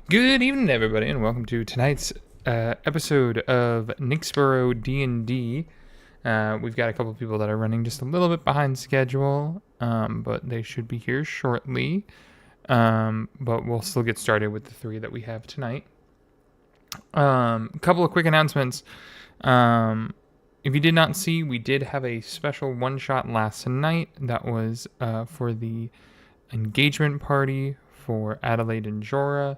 Good evening, everybody, and welcome to tonight's episode of Nyxborough D&D. We've got a couple of people that are running just a little bit behind schedule, but they should be here shortly. But we'll still get started with the three that we have tonight. A couple of quick announcements. If you did not see, we did have a special one-shot last night that was for the engagement party for Adelaide and Jorah.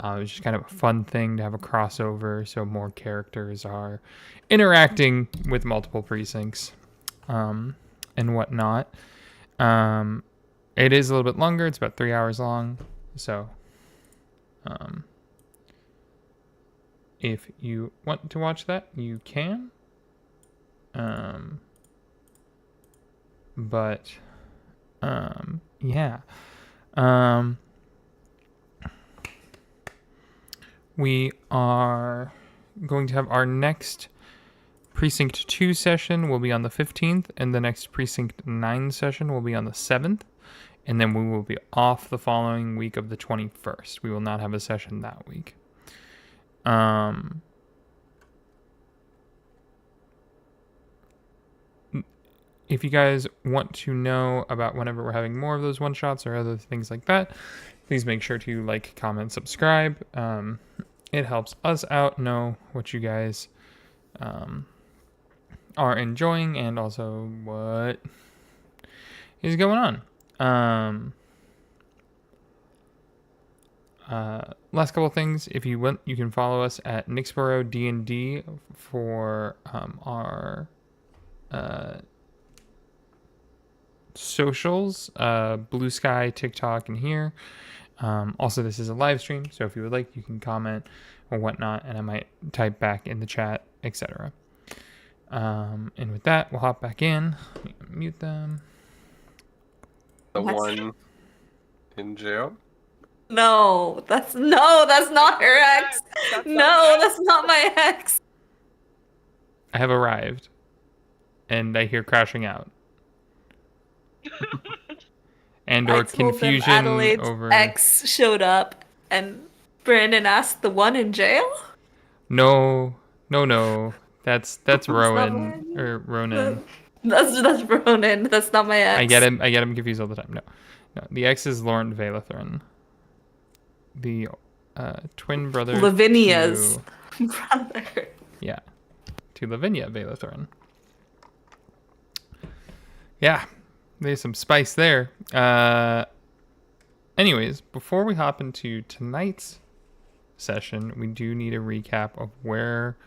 It was just kind of a fun thing to have a crossover, so more characters are interacting with multiple precincts and whatnot. It is a little bit longer. It's about 3 hours long. So if you want to watch that, you can. Yeah. We are going to have our next Precinct 2 session will be on the 15th, and the next Precinct 9 session will be on the 7th, and then we will be off the following week of the 21st. We will not have a session that week. If you guys want to know about whenever we're having more of those one-shots or other things like that, please make sure to like, comment, subscribe. It helps us out know what you guys are enjoying and also what is going on. Last couple of things. If you want, you can follow us at Nyxborough D&D for our socials, Blue Sky, TikTok, and here. Also, this is a live stream, so if you would like, you can comment or whatnot, and I might type back in the chat, etc. And with that, we'll hop back in. Let me mute them. The one in jail? No, that's not her ex. That's not my ex. I have arrived, and I hear crashing out. And or confusion Adelaide's over ex showed up, and Brandon asked the one in jail. No. That's Rowan or Ronan. That's Ronan. That's not my ex. I get him confused all the time. No. The ex is Laurent Valathren, the twin brother. Lavinia's brother. Yeah, to Lavinia Valathren. Yeah, there's some spice there. Anyways, before we hop into tonight's session, we do need a recap of where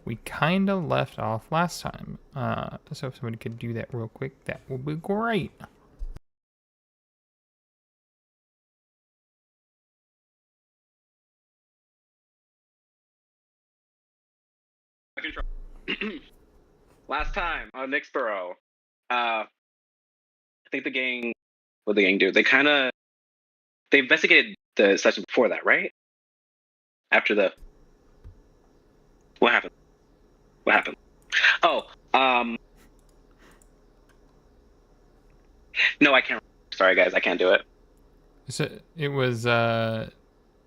we kind of left off last time. So if somebody could do that real quick, that would be great. Last time on Nyxborough, I think the gang, what did the gang do? They investigated the session before that, right? After what happened? Oh, no, I can't. Sorry, guys, I can't do it. So it was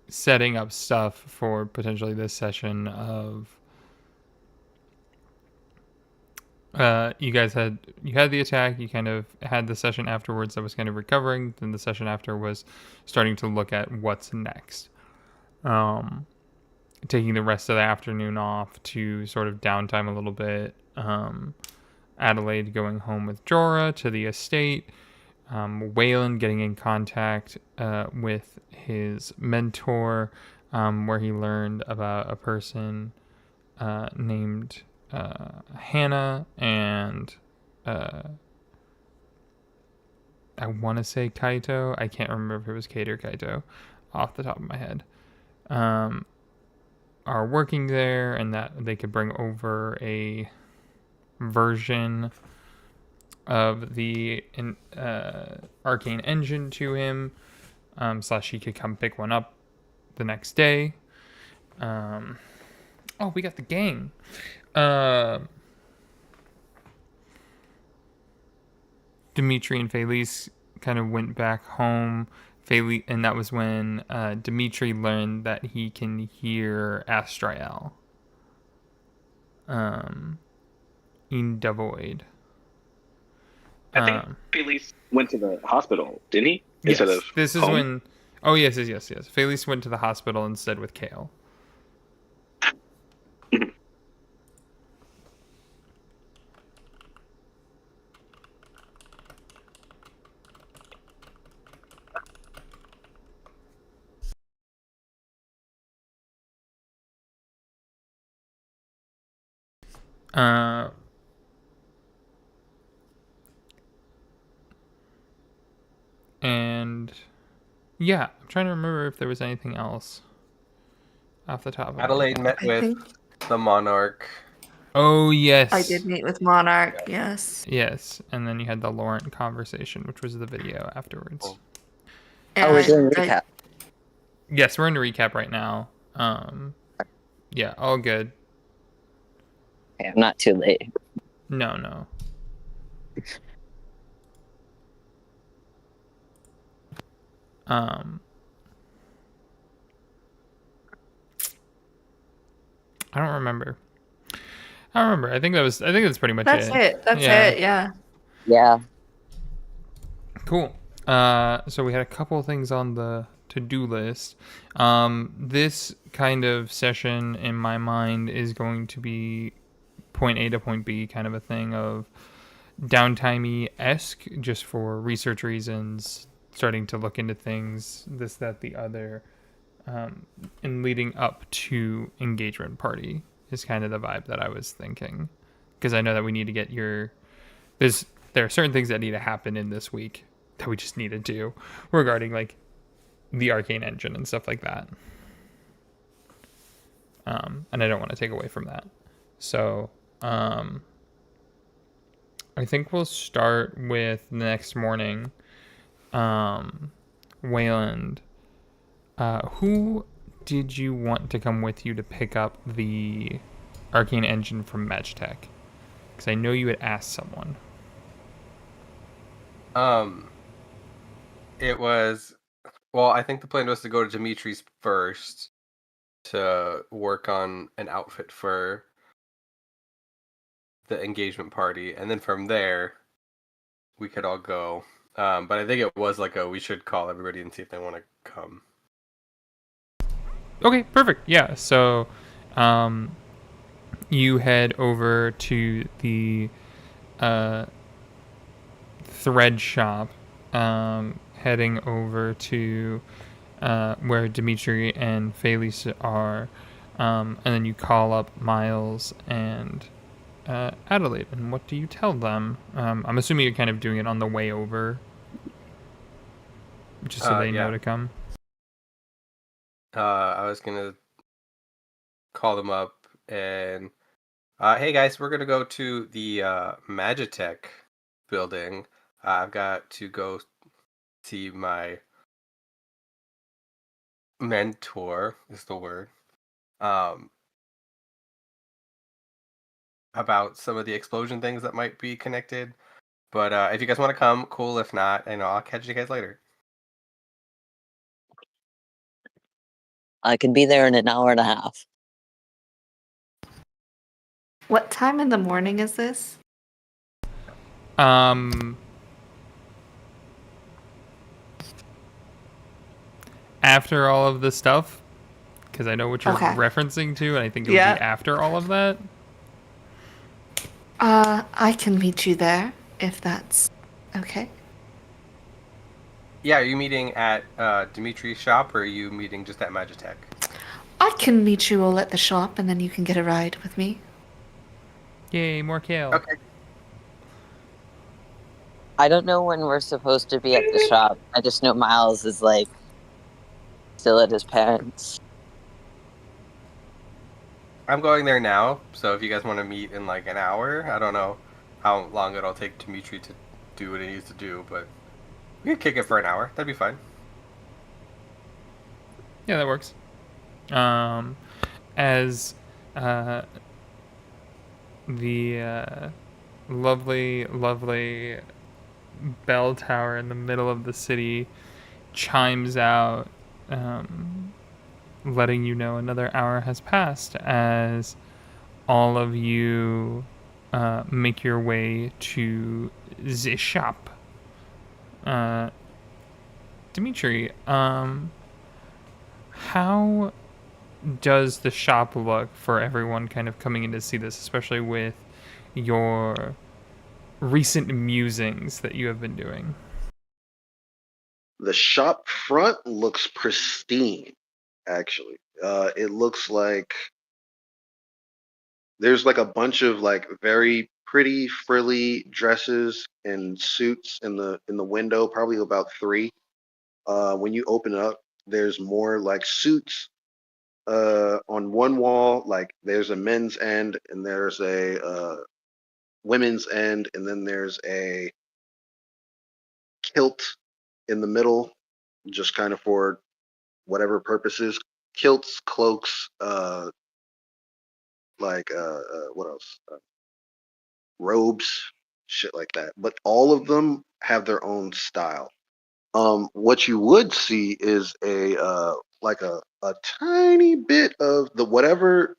setting up stuff for potentially this session of. You had the attack. You kind of had the session afterwards that was kind of recovering. Then the session after was starting to look at what's next. Taking the rest of the afternoon off to sort of downtime a little bit. Adelaide going home with Jorah to the estate. Waylon getting in contact with his mentor, where he learned about a person named Hannah and I want to say Kaito. I can't remember if it was Kate or Kaito off the top of my head. Are working there, and that they could bring over a version of the arcane engine to him, / he could come pick one up the next day. Oh, we got the gang. Dimitri and Felice kind of went back home. and that was when Dimitri learned that he can hear Astrael. In the void. I think Felice went to the hospital, didn't he? Yes, Instead of this is home? when. Oh yes. Felice went to the hospital instead with Kale. And yeah, I'm trying to remember if there was anything else off the top of my Adelaide head. met I with think the Monarch. Oh yes, I did meet with Monarch. Yes. yes, and then you had the Laurent conversation, which was the video afterwards. Oh. And we're doing recap. Yes, we're in a recap right now. Yeah, all good. Okay, I'm not too late. No. I don't remember. I think that's pretty much That's it. it. That's Yeah. it. Yeah. Yeah. Cool. So we had a couple of things on the to-do list. This kind of session in my mind is going to be point A to point B kind of a thing of downtimey-esque, just for research reasons, starting to look into things, this, that, the other, and leading up to engagement party is kind of the vibe that I was thinking. Because I know that we need to get there are certain things that need to happen in this week that we just need to do regarding like the arcane engine and stuff like that. And I don't want to take away from that. So I think we'll start with the next morning. Wayland, who did you want to come with you to pick up the arcane engine from Magitech? Because I know you had asked someone. It was, well, I think the plan was to go to Dimitri's first to work on an outfit for the engagement party, and then from there we could all go. But I think it was like we should call everybody and see if they want to come. Okay, perfect. Yeah, so you head over to the thread shop, heading over to where Dimitri and Felice are, and then you call up Miles and Adelaide. And what do you tell them? I'm assuming you're kind of doing it on the way over, just so they know Yeah. to come. I was gonna call them up and, hey guys, we're gonna go to the Magitech building. I've got to go see my mentor, is the word, about some of the explosion things that might be connected. But if you guys want to come, cool. If not, I'll catch you guys later. I can be there in an hour and a half. What time in the morning is this? After all of this stuff, because I know what you're Okay. referencing to, and I think it would Yeah. be after all of that. I can meet you there if that's okay. Yeah, are you meeting at Dimitri's shop, or are you meeting just at Magitech? I can meet you all at the shop, and then you can get a ride with me. Yay, more kale. Okay. I don't know when we're supposed to be at the shop. I just know Miles is like still at his parents'. I'm going there now, so if you guys want to meet in like an hour, I don't know how long it'll take Dimitri to do what he needs to do, but we can kick it for an hour. That'd be fine. Yeah, that works. As the lovely bell tower in the middle of the city chimes out, letting you know another hour has passed as all of you make your way to the shop. Dimitri, how does the shop look for everyone kind of coming in to see this, especially with your recent musings that you have been doing? The shop front looks pristine, actually. It looks like there's like a bunch of like very pretty frilly dresses and suits in the window, probably about 3. When you open up, there's more like suits on one wall. Like there's a men's end and there's a women's end, and then there's a kilt in the middle, just kind of for whatever purposes. Kilts, cloaks, what else? Robes, shit like that. But all of them have their own style. What you would see is a tiny bit of the whatever.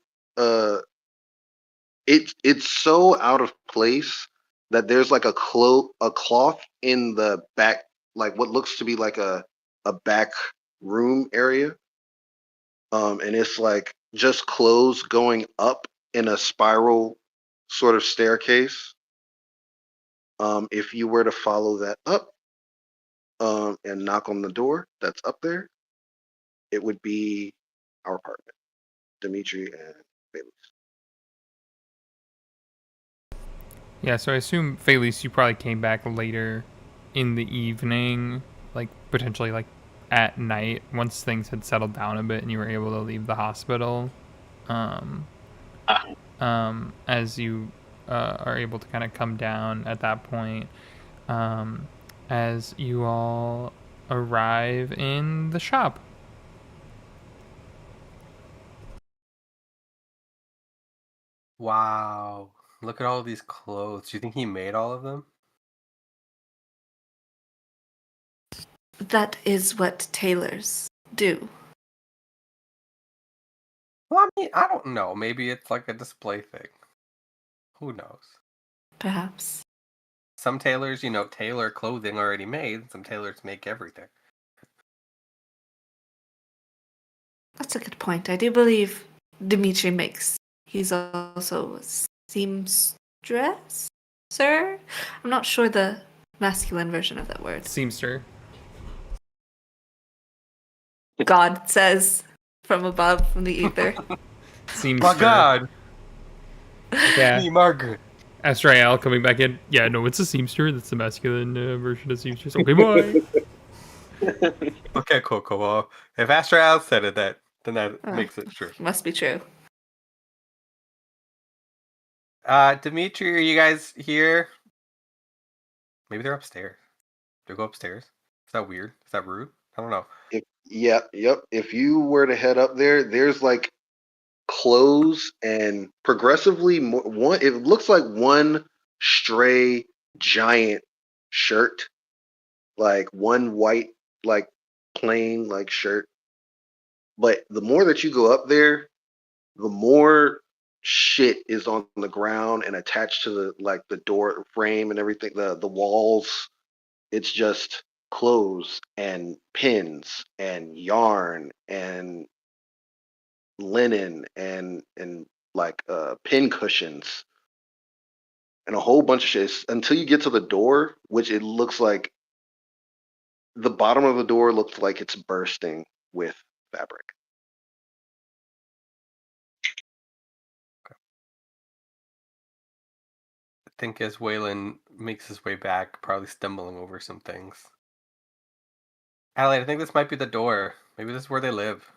It's so out of place that there's like a cloth in the back, like what looks to be like a back room area. And it's like just clothes going up in a spiral sort of staircase. If you were to follow that up, and knock on the door that's up there, it would be our apartment, Dimitri and Bailey's. Yeah, so I assume, Felice, you probably came back later in the evening, like potentially like at night, once things had settled down a bit and you were able to leave the hospital. As you are able to kind of come down at that point, as you all arrive in the shop. Wow. Look at all these clothes. Do you think he made all of them? That is what tailors do. Well, I mean, I don't know. Maybe it's like a display thing. Who knows? Perhaps. Some tailors, tailor clothing already made. Some tailors make everything. That's a good point. I do believe Dimitri makes. He's also a seamstress, sir? I'm not sure the masculine version of that word. Seamster. God says from above, from the ether. Seamster. My God! Yeah. Me, Margaret. Astrael coming back in. Yeah, no, it's a seamster. That's the masculine version of seamstress. Okay, bye. Okay, cool. Well, if Astral said it, then that makes it true. Must be true. Dimitri, are you guys here? Maybe they're upstairs. Do go upstairs? Is that weird? Is that rude? I don't know. Yep. If you were to head up there, there's like clothes and progressively more, one. It looks like one stray giant shirt, like one white, like plain like shirt. But the more that you go up there, the more shit is on the ground and attached to the door frame and everything, the walls. It's just clothes and pins and yarn and linen and pin cushions and a whole bunch of shit until you get to the door, which it looks like the bottom of the door looks like it's bursting with fabric. I think as Waylon makes his way back, probably stumbling over some things. Allie, I think this might be the door. Maybe this is where they live.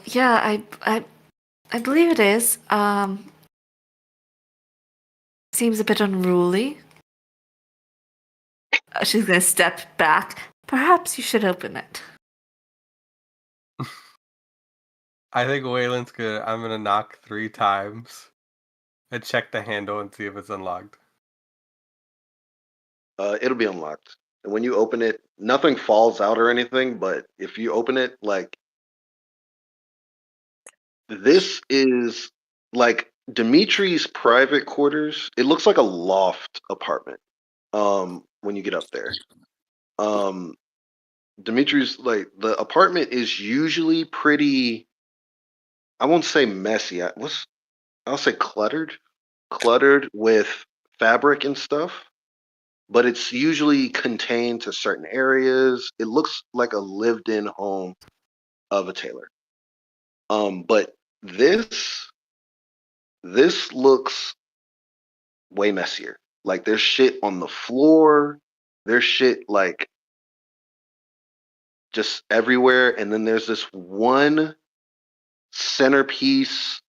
Yeah, I believe it is. Seems a bit unruly. She's gonna step back. Perhaps you should open it. I think Waylon's good. I'm gonna knock 3 times and check the handle and see if it's unlocked. It'll be unlocked. And when you open it, nothing falls out or anything, but if you open it, like, this is like Dimitri's private quarters. It looks like a loft apartment. When you get up there. Dimitri's, like, the apartment is usually pretty, I won't say messy. I'll say cluttered with fabric and stuff, but it's usually contained to certain areas. It looks like a lived-in home of a tailor. But this looks way messier. Like, there's shit on the floor. There's shit like just everywhere, and then there's this one centerpiece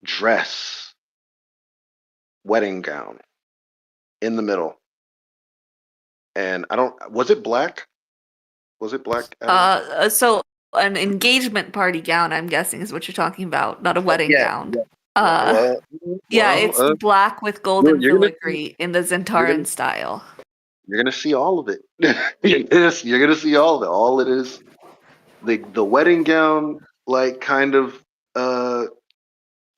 dress, wedding gown in the middle. And was it black? Was it black? Adam? So an engagement party gown, I'm guessing, is what you're talking about, not a wedding Yeah, gown. Well, Yeah, it's black with golden you're gonna filigree in the Zentaran style. you're gonna see all of it. You're gonna see all of it. All it is, the wedding gown, like, kind of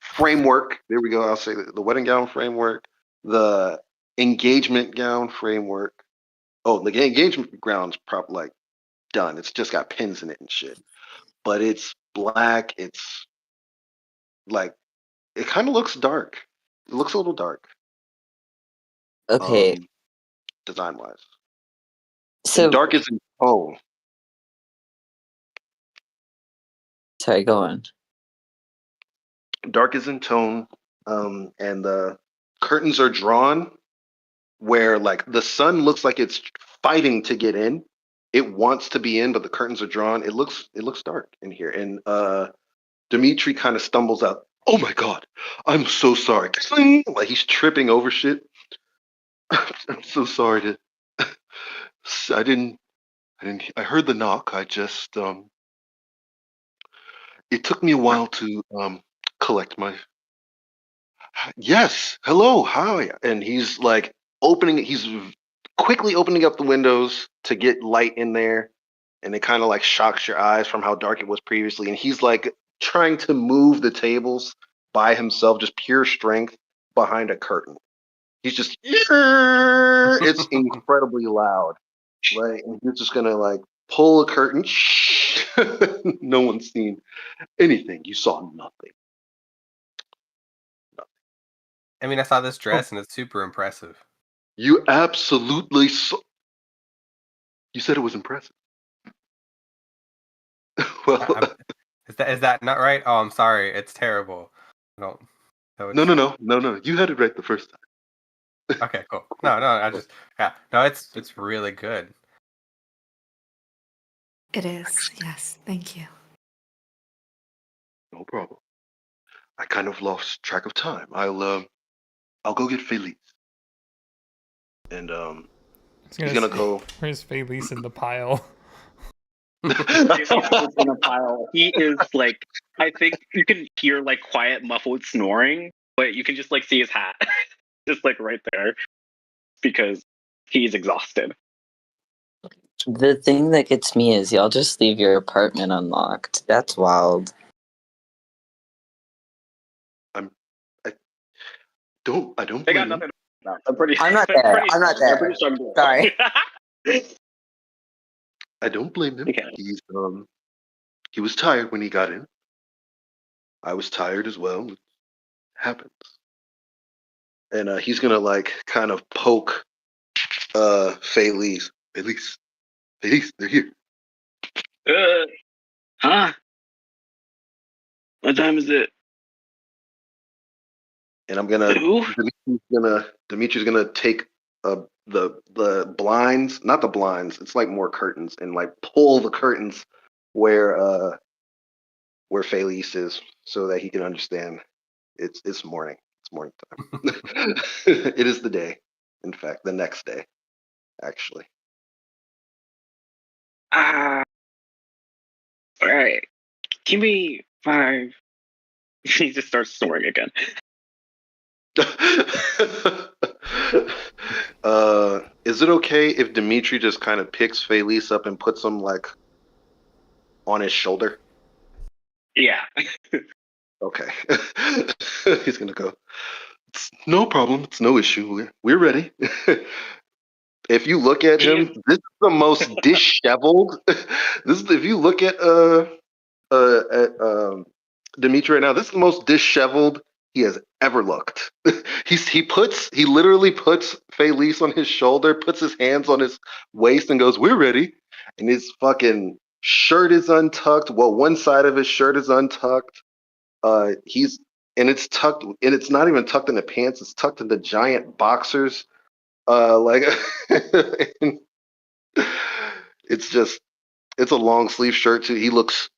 framework. There we go. I'll say the wedding gown framework, the engagement gown framework. Oh, the engagement gown's probably like done. It's just got pins in it and shit. But it's black. It's like, it kind of looks dark. It looks a little dark. Okay, Design wise. so Dark is in tone. sorry, go on. Dark is in tone. And the curtains are drawn where, like, the sun looks like it's fighting to get in. It wants to be in, but the curtains are drawn. It looks dark in here. And Dimitri kind of stumbles out. Oh my god, I'm so sorry. Like, he's tripping over shit. I'm so sorry to. I didn't. I heard the knock. I just. It took me a while to collect my. Yes. Hello. Hi. And he's like He's quickly opening up the windows to get light in there, and it kind of like shocks your eyes from how dark it was previously. And he's like trying to move the tables by himself, just pure strength behind a curtain. He's just, it's incredibly loud. Like, and he's just gonna like pull a curtain. No one's seen anything. You saw nothing. I mean, I saw this dress and it's super impressive. You absolutely saw. You said it was impressive. Well, Is that not right? Oh, I'm sorry. It's terrible. No. No. You had it right the first time. Okay, cool. No, I just No, it's really good. It is, yes. Thank you. No problem. I kind of lost track of time. I'll go get Felice. And he's gonna go. Where's Felice in the pile? In a pile. He is like, I think you can hear like quiet muffled snoring, but you can just like see his hat just like right there because he's exhausted. The thing that gets me is y'all just leave your apartment unlocked. That's wild. I don't. They got nothing. I'm not there. I'm not there. I'm pretty sure I'm there. Sorry. I don't blame him. Okay. He was tired when he got in. I was tired as well. It happens. And he's gonna like kind of poke Felice. Felice, they're here. Huh? What time is it? And I'm gonna. Dimitri's gonna take the blinds, not the blinds. It's like more curtains, and like pull the curtains where Felice is, so that he can understand. It's morning. It's morning time. It is the day. In fact, the next day, actually. All right. Give me 5. He just starts snoring again. is it okay if Dimitri just kind of picks Felice up and puts him like on his shoulder? Yeah. Okay. He's gonna go. It's no problem. It's no issue. We're ready. If you look at him, this is the most disheveled. This is if you look at Dimitri right now. This is the most disheveled he has ever looked. He literally puts Felice on his shoulder, puts his hands on his waist, and goes, "We're ready." And his fucking shirt is untucked. Well, one side of his shirt is untucked. He's and it's tucked, and it's not even tucked in the pants. It's tucked in the giant boxers. Like it's just it's a long sleeve shirt too. He looks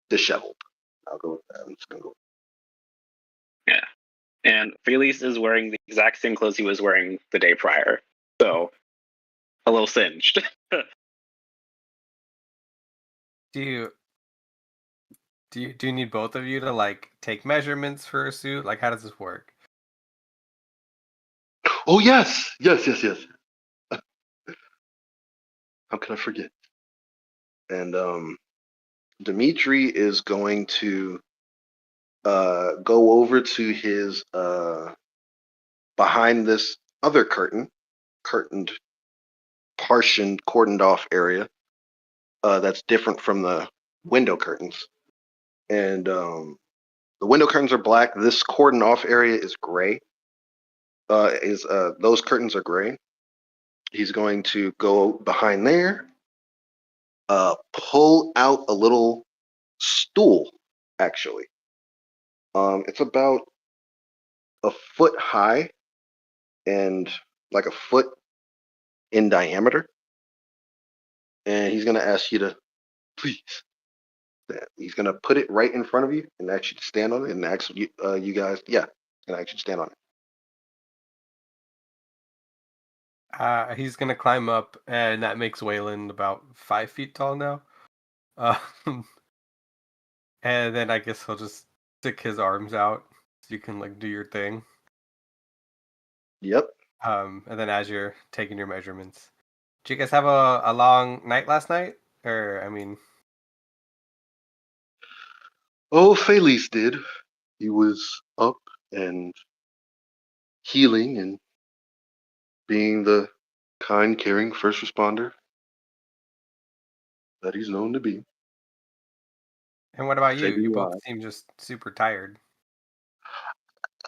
disheveled. I'll go with that. I'm just gonna go. Yeah. And Felice is wearing the exact same clothes he was wearing the day prior. So a little singed. Do you need both of you to like take measurements for a suit? Like, how does this work? Oh yes. How can I forget? And Dimitri is going to go over to his behind this other curtained, partitioned, cordoned off area that's different from the window curtains. And the window curtains are black. This cordoned off area is gray. Those curtains are gray. He's going to go behind there, pull out a little stool. Actually, it's about a foot high and like a foot in diameter. And he's going to ask you to please. He's going to put it right in front of you and ask you to stand on it and ask you guys, yeah, and ask you to stand on it. He's gonna climb up, and that makes Wayland about 5 feet tall now. And then I guess he'll just stick his arms out so you can like do your thing. Yep. And then as you're taking your measurements, did you guys have a long night last night? Or I mean, Oh, Felice did. He was up and healing and being the kind, caring first responder that he's known to be. and what about you? Saving You both lives. seem just super tired.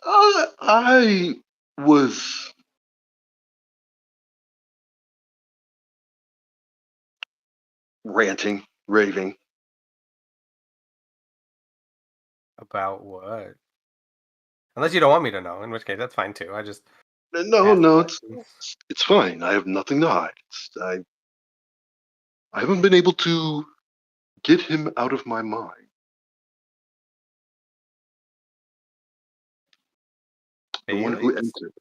I was ranting, raving. About what? Unless you don't want me to know, in which case that's fine too. I just No, asked no, questions. it's fine. I have nothing to hide. I haven't been able to get him out of my mind. The one who Felice? entered.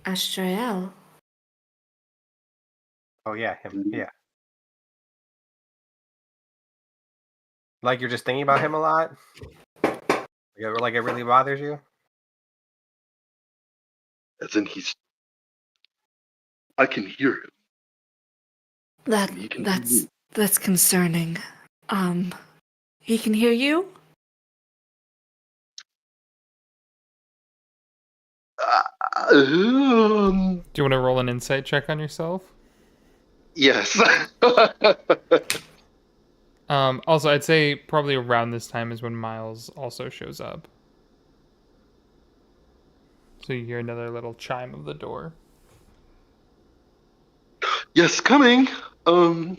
Astrael. Oh yeah, him. Mhm. Yeah. Like you're just thinking about him a lot? Like it really bothers you? As in I can hear him. That He can hear me. that's concerning. He can hear you? Um, Do you want to roll an insight check on yourself? yes. Also, I'd say probably around this time is when Miles also shows up. So you hear another little chime of the door. Yes, coming. No.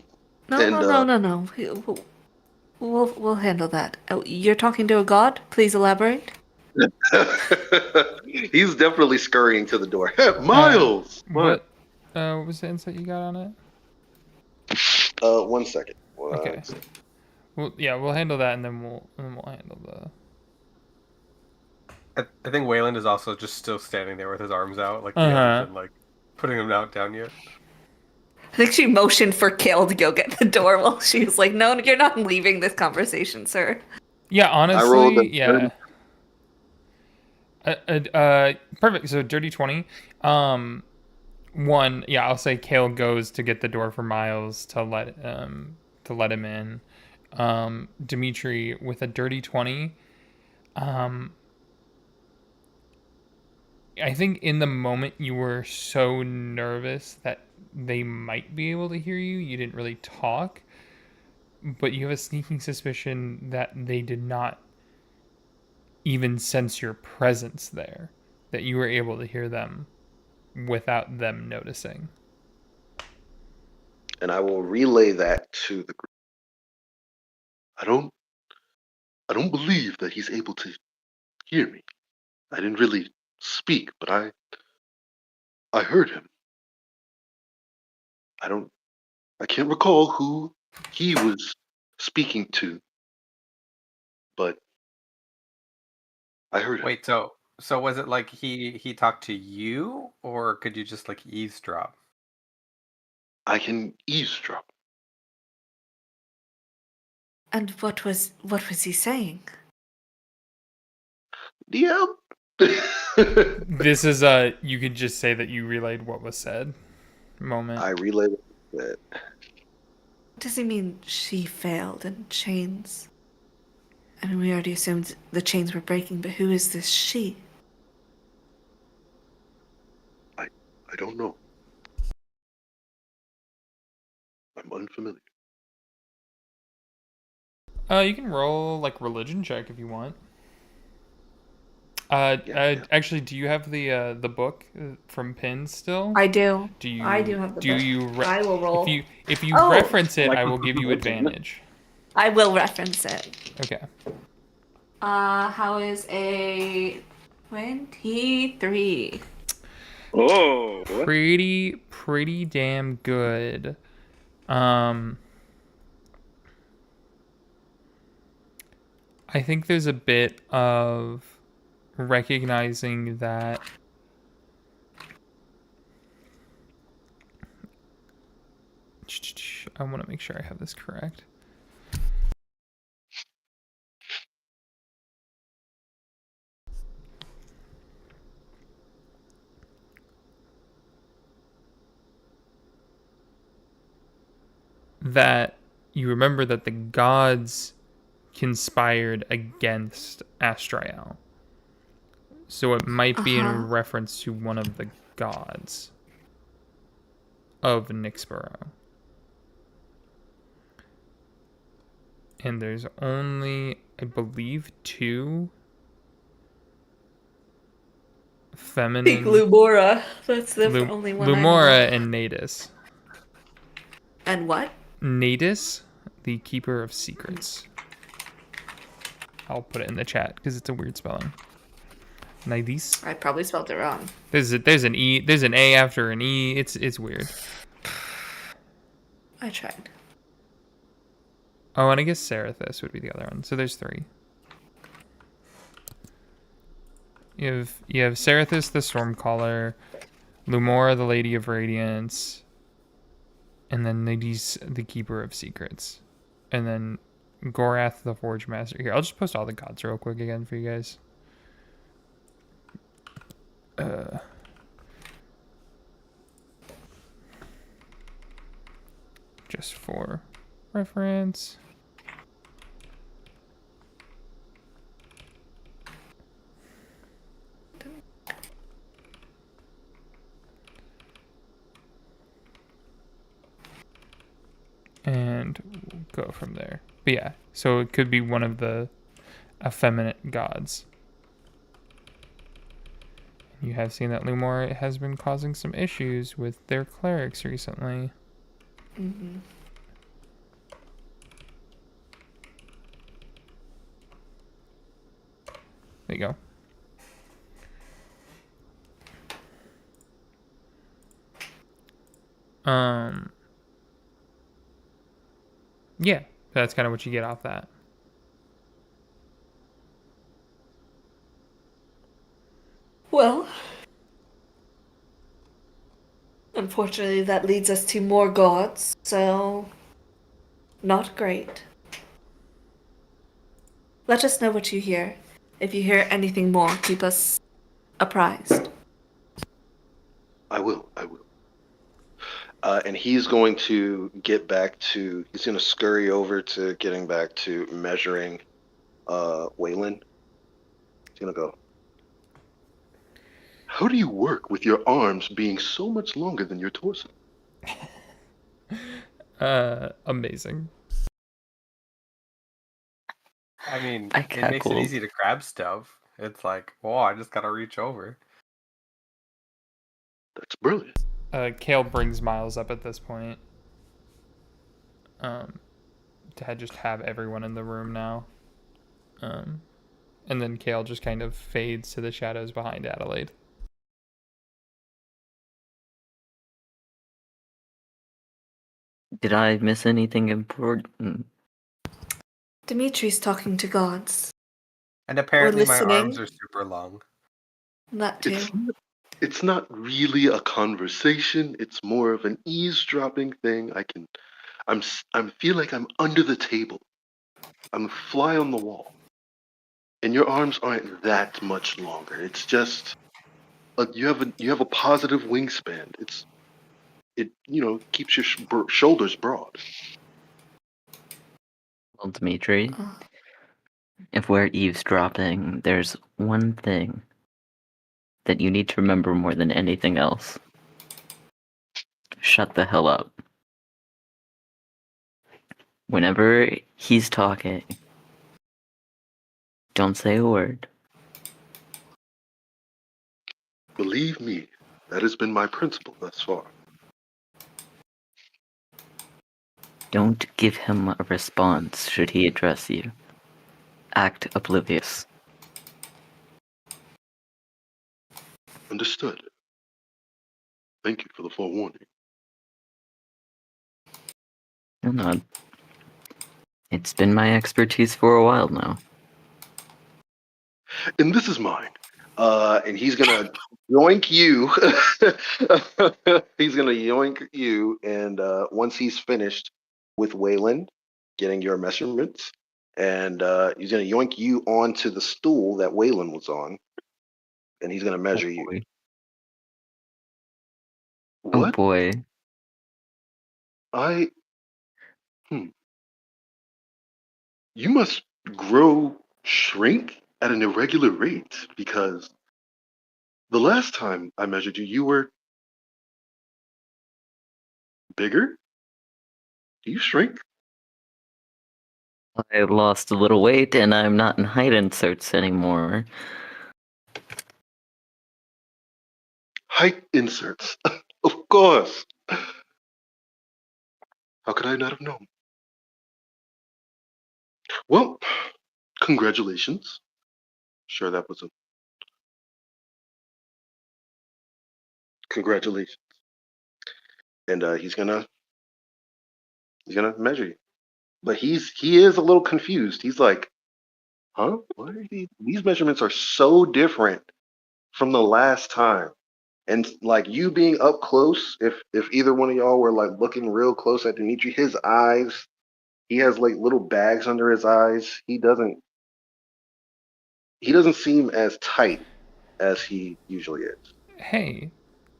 We'll handle that. Oh, you're talking to a god? Please elaborate. He's definitely scurrying to the door. Miles. What was the insight you got on it? 1 second. Okay. Well, yeah, we'll handle that, and then we'll handle the. I think Wayland is also just still standing there with his arms out, like he Uh-huh. hasn't been like putting them out down yet. I think she motioned for Kale to go get the door while she was like, "No, you're not leaving this conversation, sir." Yeah, I rolled honestly, a yeah. Perfect. So dirty 20. One, yeah, I'll say Kale goes to get the door for Miles to let him in. Dimitri with a dirty 20. I think in the moment you were so nervous that they might be able to hear you. You didn't really talk, but you have a sneaking suspicion that they did not even sense your presence there, that you were able to hear them without them noticing. And I will relay that to the group. I don't believe that he's able to hear me. I didn't really speak, but I heard him. I can't recall who he was speaking to, but I heard him. Wait, so was it like he talked to you, or could you just like eavesdrop? I can eavesdrop. And what was he saying? Yeah. This is you could just say that you relayed what was said moment. I relayed that. Does he mean she failed in chains? I mean, we already assumed the chains were breaking, but who is this she? I don't know. I'm unfamiliar. You can roll like religion check if you want. Yeah. Actually, do you have the book from Pin still? I do. Do you? I do have the Do book. you? I will roll. If you Oh! reference it, Like I will give you religion. advantage. I will reference it. Okay. How is a 23? Oh. Pretty damn good. I think there's a bit of recognizing that I want to make sure I have this correct. That you remember that the gods conspired against Astrael. So it might be in reference to one of the gods of Nyxborough. And there's only, I believe, 2 feminine... Lumora. That's the only one Lumora and Natus. And what? Natus, the Keeper of Secrets. I'll put it in the chat because it's a weird spelling. Natus. I probably spelled it wrong. There's an E. There's an A after an E. It's weird. I tried. Oh, and I guess Serathis would be the other one. So there's 3. You have Serathis, the Stormcaller, Lumora, the Lady of Radiance, and then Natus, the Keeper of Secrets, and then Gorath, the Forge Master. Here, I'll just post all the gods real quick again for you guys. Just for reference. And we'll go from there. But yeah, so it could be one of the effeminate gods. You have seen that Lumora has been causing some issues with their clerics recently. Mm-hmm. There you go. Yeah, that's kind of what you get off that. Well, unfortunately, that leads us to more gods, so not great. Let us know what you hear. If you hear anything more, keep us apprised. I will. And he's going to he's going to scurry over to getting back to measuring Waylon. He's going to go, how do you work with your arms being so much longer than your torso? Amazing. I mean, I it makes it cackled. easy to grab stuff. It's like, oh, I just gotta reach over. That's brilliant. Kale brings Miles up at this point. To just have everyone in the room now. And then Kale just kind of fades to the shadows behind Adelaide. Did I miss anything important? Dimitri's talking to gods. And apparently my arms listening. are super long. That too. It's not really a conversation. It's more of an eavesdropping thing. I feel like I'm under the table. I'm a fly on the wall. And your arms aren't that much longer. It's just you have a positive wingspan. It keeps your shoulders broad. Well, Dimitri, Oh. if we're eavesdropping, there's one thing that you need to remember more than anything else. Shut the hell up. Whenever he's talking, don't say a word. Believe me, that has been my principle thus far. Don't give him a response should he address you. Act oblivious. Understood. Thank you for the forewarning. No, it's been my expertise for a while now. And this is mine. And he's gonna yoink you. He's gonna yoink you, and once he's finished with Waylon getting your measurements, and he's gonna yoink you onto the stool that Waylon was on, and he's gonna measure you. Boy. Oh What? boy. You must shrink at an irregular rate, because the last time I measured you, you were bigger. Do you shrink? I lost a little weight and I'm not in height inserts anymore. Height inserts. Of course. How could I not have known? Well, congratulations. Sure, that was a congratulations. And he's gonna measure you, but he is a little confused. He's like, huh? Why are these measurements are so different from the last time? And like you being up close, if either one of y'all were like looking real close at Dimitri, his eyes, he has like little bags under his eyes. He doesn't seem as tight as he usually is. Hey,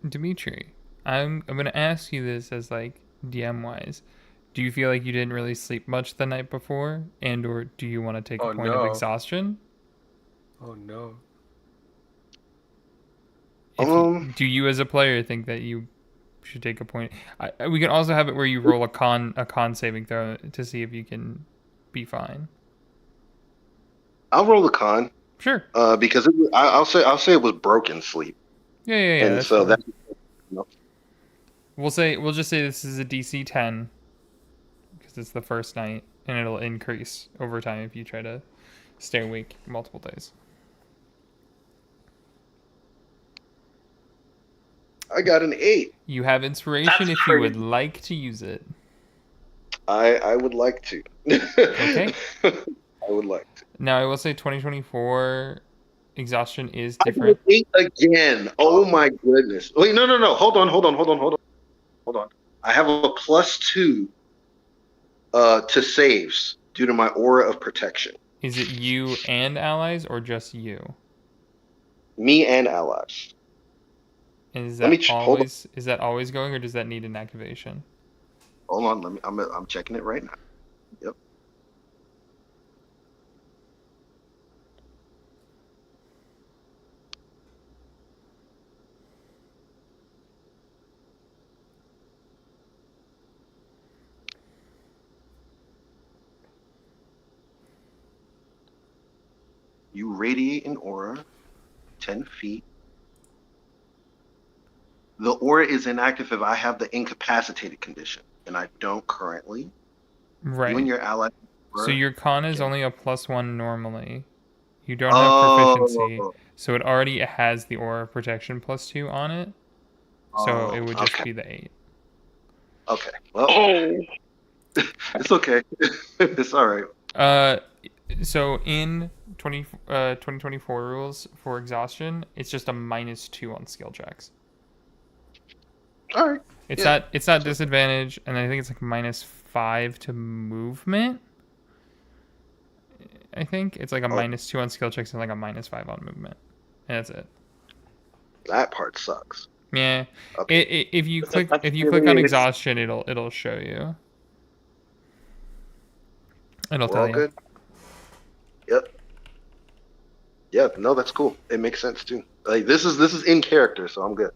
Dimitri, I'm gonna ask you this as like DM wise. Do you feel like you didn't really sleep much the night before, and or do you want to take Oh, a point of no. exhaustion? Oh no. Do you as a player think that you should take a point? We can also have it where you roll a con saving throw to see if you can be fine. I'll roll the con. Sure. Because I'll say it was broken sleep. Yeah. And That's so fine. that We'll just say this is a DC 10 because it's the first night, and it'll increase over time if you try to stay awake multiple days. I got an 8. You have inspiration That's if crazy. you would like to use it. I would like to. Okay. I would like to. Now I will say 2024 exhaustion is I got different. an 8 again. Oh my goodness. Wait, no. Hold on. I have a +2 to saves due to my aura of protection. Is it you and allies or just you? Me and allies. And is Let me that hold on. always going, or does that need an activation? Hold on. I'm checking it right now. Yep. You radiate an aura 10 feet. The aura is inactive if I have the incapacitated condition, and I don't currently. You and Right. your ally. So your con is can- only a +1 normally. You don't have proficiency, Oh, so it already has the aura protection +2 on it. So it oh, would just okay, be the 8. okay. Well, Oh, it's okay. It's all right. So in 2024 rules for exhaustion, it's just a -2 on skill checks. All right. It's Yeah. not disadvantage, and I think it's like -5 to movement. I think it's like a Oh, -2 on skill checks and like a -5 on movement. And that's it. that part sucks. Yeah. Okay. If you click that's if you click on really it's exhaustion, it'll show you. It'll We're tell all you. good. Yep. Yeah. No, that's cool. It makes sense too. Like this is in character, so I'm good.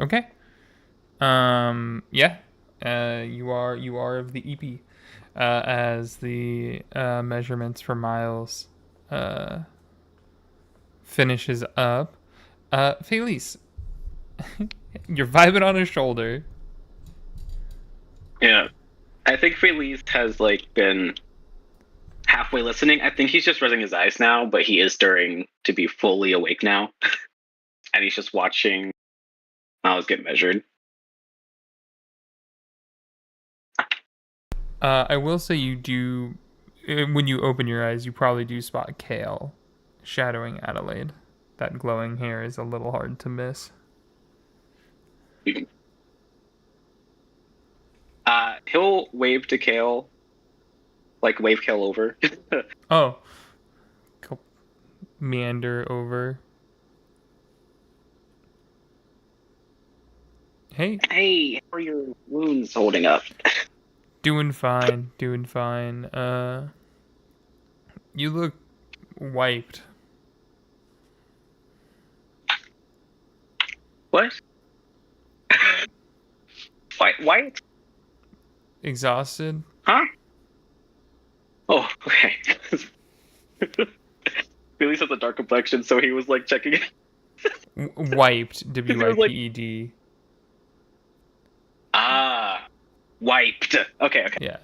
Okay. Yeah. You are of the EP. As the measurements for Miles finishes up. Felice, you're vibing on his shoulder. yeah. I think Felice has like been halfway listening. I think he's just resting his eyes now, but he is starting to be fully awake now, and he's just watching Miles get measured. I will say you do, when you open your eyes, you probably do spot Kale shadowing Adelaide. That glowing hair is a little hard to miss. He'll wave to Kale, like wave Kale over. Oh, meander over. Hey, Hey, how are your wounds holding up? doing fine, doing fine. You look wiped. What? White? Exhausted? Huh? Oh, okay. Felice has a dark complexion, so he was like checking it. Wiped. Because he was like, WIPED. wiped. Okay. Yeah.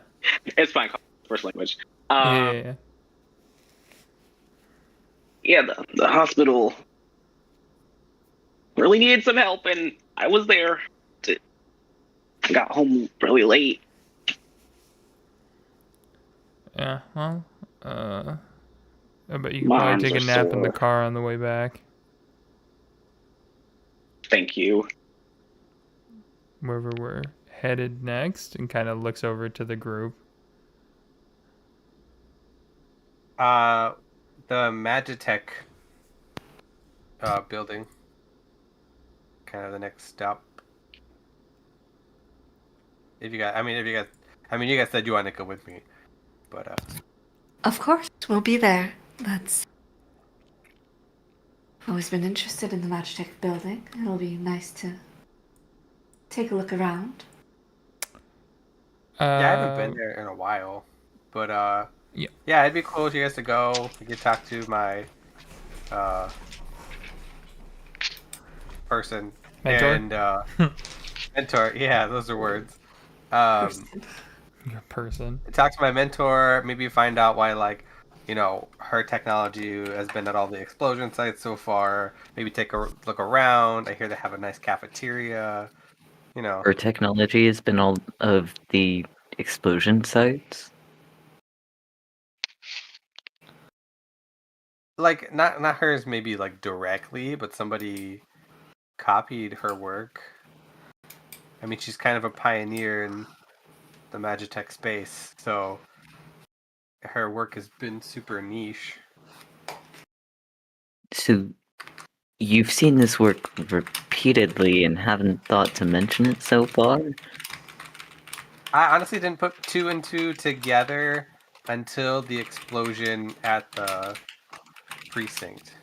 It's fine. First language. Yeah. Yeah, the hospital really needed some help, and I was there. I got home really late. Yeah. Well, I bet you could My probably arms take are a nap in the sore. car on the way back. Thank you. Wherever we're headed next, and kind of looks over to the group. The Magitech building. Kind of the next stop. If you guys said you want to go with me, but Of course, we'll be there. That's always been interested in the Magitech building. It'll be nice to take a look around. yeah, I haven't been Uh, there in a while. But yeah. yeah, it'd be cool if you guys to go. We could talk to my uh person Mentor? and mentor. Yeah, those are words. Um, Person. Your person. talk to my mentor. Maybe find out why, like, her technology has been at all the explosion sites so far. Maybe take a look around. I hear they have a nice cafeteria. Her technology has been all of the explosion sites. Like not hers maybe like directly, but somebody copied her work. I mean, she's kind of a pioneer in the Magitech space, so her work has been super niche. So You've seen this work repeatedly and haven't thought to mention it so far? I honestly didn't put 2 and 2 together until the explosion at the precinct.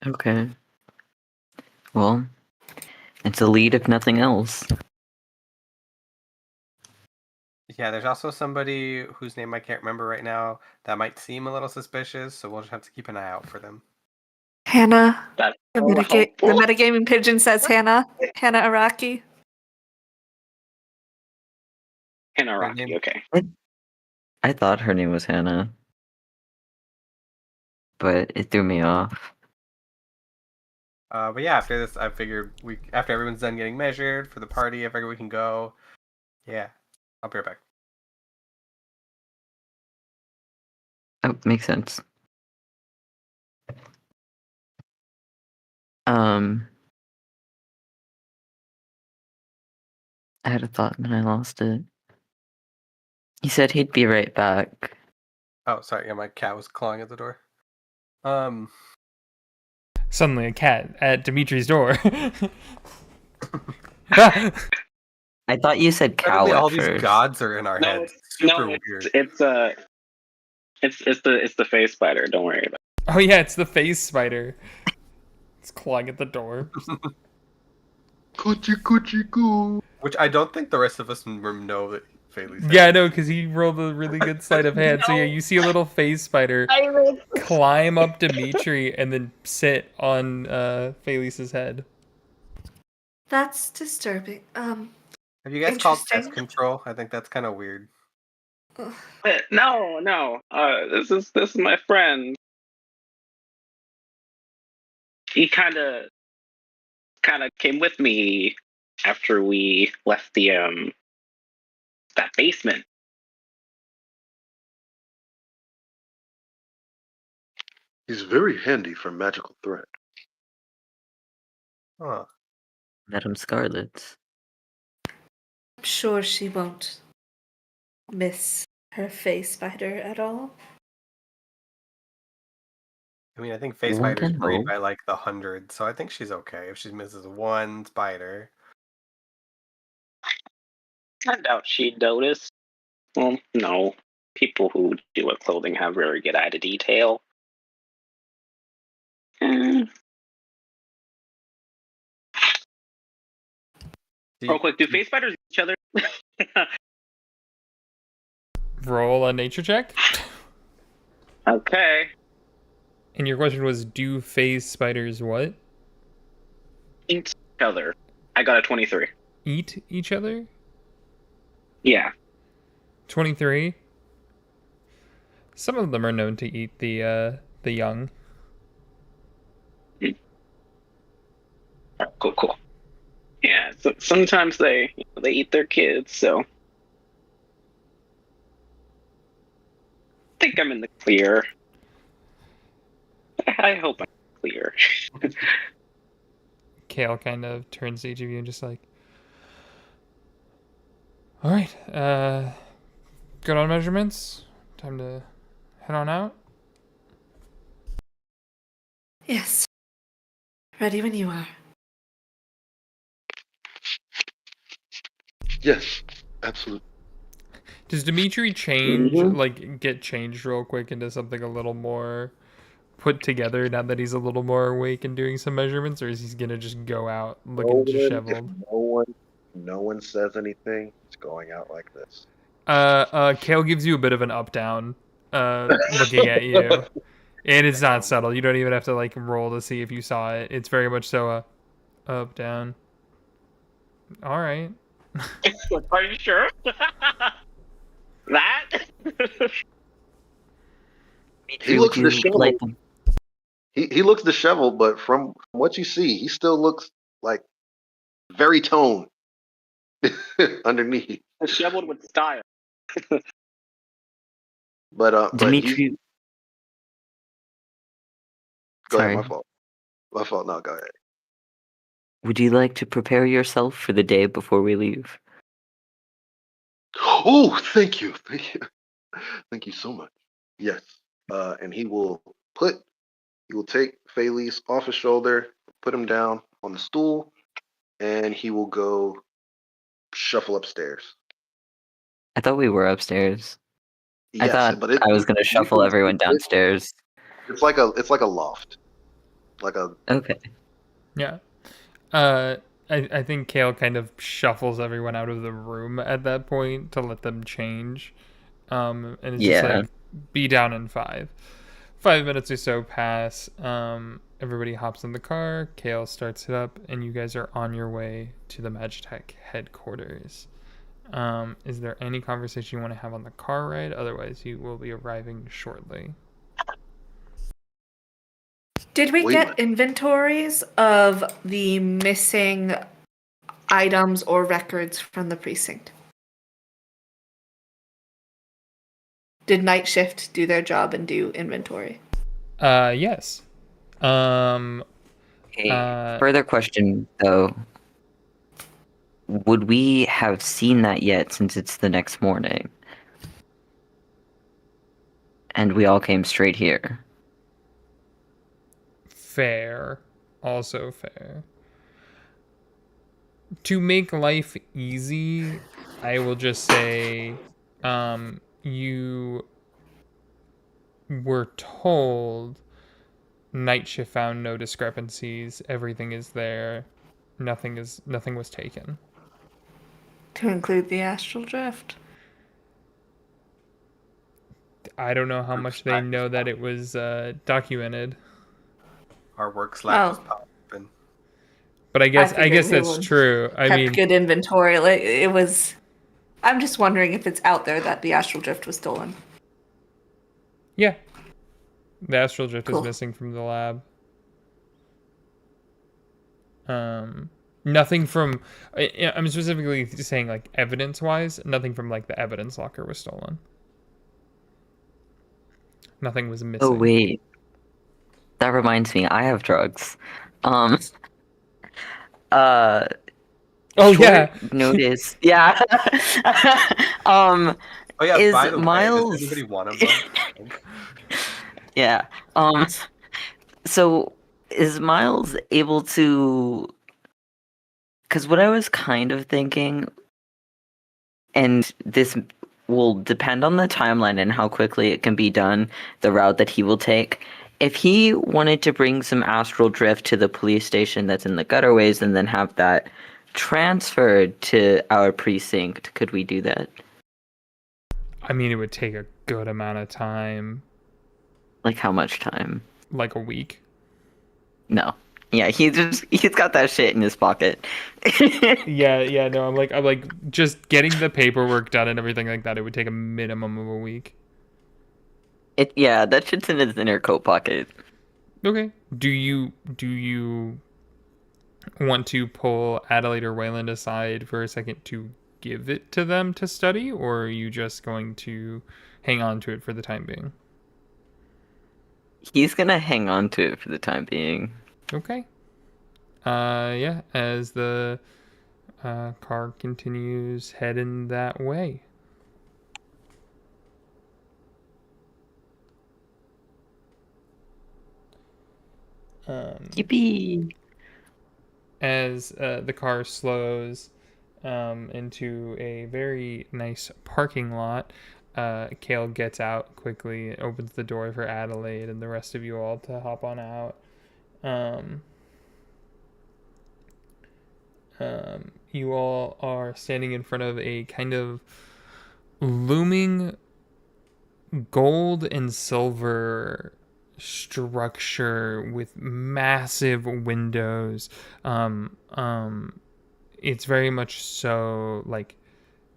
Okay. Well, it's a lead if nothing else. Yeah, there's also somebody whose name I can't remember right now that might seem a little suspicious, so we'll just have to keep an eye out for them. Hannah. That's The, so the helpful. metagaming pigeon says Hannah. Hannah Araki. Hannah Her Rocky, name- okay. I thought her name was Hannah, but it threw me off. But yeah, after this, I figured after everyone's done getting measured for the party, I figured we can go. Yeah, I'll be right back. Oh, makes sense. I had a thought and I lost it. He said he'd be right back. Oh, sorry, yeah, my cat was clawing at the door. Suddenly, a cat at Dimitri's door. Ah! I thought you said cow Suddenly, all at these first. gods are in our No, heads. Super no, weird. it's the face spider. Don't worry about it. Oh yeah, it's the face spider. It's clawing at the door. Coochie coochie coo. Which I don't think the rest of us know that Faylee's Yeah, I know, because he rolled a really good sleight of hand. So yeah, No. you see a little face spider climb up Dimitri and then sit on Felice's head. That's disturbing. Have you guys called pest Interesting. control? I think that's kind of weird. Ugh. No. This is my friend. He kind of came with me after we left the that basement. He's very handy for magical threat. Huh. Madame Scarlet. I'm sure she won't miss her face spider at all. I mean, I think Face One Spider's can breed hope. by like the 100, so I think she's okay if she misses one spider. I doubt she'd notice. Well, no. People who do with clothing have very good eye to detail. Eh. Real quick, do face spiders eat each other? Roll a nature check. Okay. And your question was, do face spiders what? Eat each other. I got a 23. Eat each other? Yeah. 23. Some of them are known to eat the young. Cool. Yeah, so sometimes they eat their kids, so I think I'm in the clear. I hope I'm clear. Kale kind of turns to each of you and just like, all right, good on measurements. Time to head on out. Yes. Ready when you are. Yes, absolutely. Does Dimitri change, Mhm. like, get changed real quick into something a little more put together now that he's a little more awake and doing some measurements, or is he gonna just go out looking disheveled? No one says anything, it's going out like this. Kale gives you a bit of an up-down, looking at you. And it's not subtle. You don't even have to, like, roll to see if you saw it. It's very much so a up-down. All right. Are you sure? That? He looks Would you disheveled. like He looks disheveled, but from what you see, he still looks like very toned underneath. Disheveled with style. But Dimitri? go Sorry. ahead, my fault. No, go ahead. Would you like to prepare yourself for the day before we leave? Oh, thank you, thank you so much. Yes, and he will put He will take Felice off his shoulder, put him down on the stool, and he will go shuffle upstairs. I thought we were upstairs. I Yes, thought but I was gonna shuffle everyone downstairs. it's like a loft, like a Okay. Yeah. I think Kale kind of shuffles everyone out of the room at that point to let them change. And it's just Yeah. like, be down in 5. 5 minutes or so pass. Everybody hops in the car. Kale starts it up, and you guys are on your way to the Magitech headquarters. Is there any conversation you want to have on the car ride? Otherwise, you will be arriving shortly. Did we Wait a get minute. inventories of the missing items or records from the precinct? Did night shift do their job and do inventory? Yes. Okay. Further question though. Would we have seen that yet since it's the next morning? And we all came straight here. Fair. Also fair. To make life easy, I will just say, you were told night shift found no discrepancies. Everything is there. Nothing was taken. To include the astral drift. I don't know how much they know that it was documented, Our work Slack was Oh. popping. but I guess figured we that's would true. I Kept mean, good inventory. Like it was. I'm just wondering if it's out there that the astral drift was stolen. yeah, the astral drift is Cool. missing from the lab. Nothing from. I'm specifically saying like evidence-wise. Nothing from like the evidence locker was stolen. Nothing was missing. Oh wait. That reminds me, I have drugs. Um uh Oh short yeah. notice. Yeah. Oh yeah, Is by the way, Miles- does anybody want them? Yeah. So is Miles able to, because what I was kind of thinking, and this will depend on the timeline and how quickly it can be done, the route that he will take. If he wanted to bring some astral drift to the police station that's in the gutterways and then have that transferred to our precinct, could we do that? I mean, it would take a good amount of time, Like how much time? like a week. No. Yeah, he's got that shit in his pocket. Yeah, no, I'm like just getting the paperwork done and everything like that. It would take a minimum of a week. Yeah, that shit's in his inner coat pocket. Okay. Do you want to pull Adelaide or Wayland aside for a second to give it to them to study, or are you just going to hang on to it for the time being? He's gonna hang on to it for the time being. Okay. Yeah, as the car continues heading that way. Yippee! As the car slows into a very nice parking lot, Kale gets out quickly, opens the door for Adelaide and the rest of you all to hop on out. You all are standing in front of a kind of looming gold and silver structure with massive windows. It's very much so like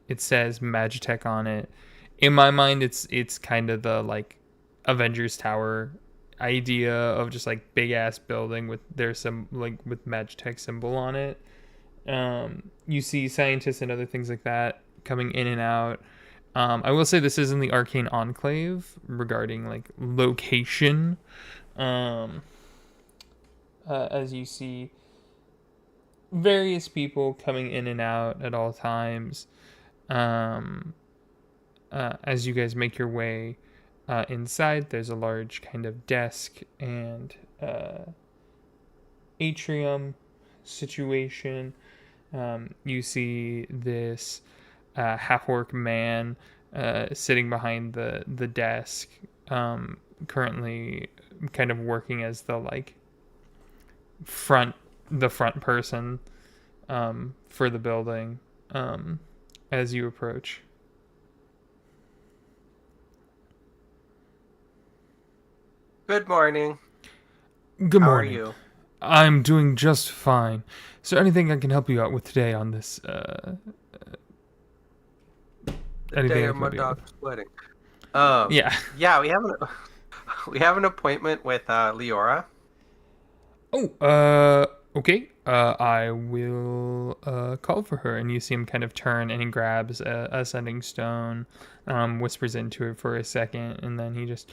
it says Magitech on it. In my mind, it's kind of the like Avengers Tower idea of just like big ass building with with Magitech symbol on it. You see scientists and other things like that coming in and out. I will say this is in the Arcane Enclave regarding like location. As you see various people coming in and out at all times. As you guys make your way inside, there's a large kind of desk and atrium situation. You see this half-orc man sitting behind the desk, currently kind of working as the front person for the building as you approach. Good morning. Good How morning. are you? I'm doing just fine. Is there anything I can help you out with today on this? The Anything day I of can my help you out with? dog's wedding. Yeah. Yeah, we have an appointment with Leora. Oh, okay. I will call for her, and you see him kind of turn, and he grabs a sending stone, whispers into it for a second, and then he just,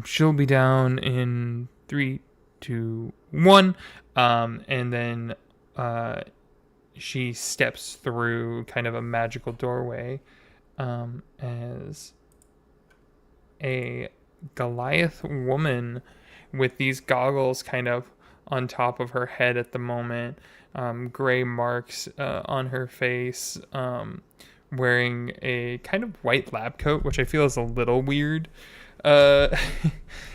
she'll be down in 3, 2, 1, and then she steps through kind of a magical doorway, as a Goliath woman with these goggles kind of on top of her head at the moment, gray marks on her face, wearing a kind of white lab coat, which I feel is a little weird. Uh,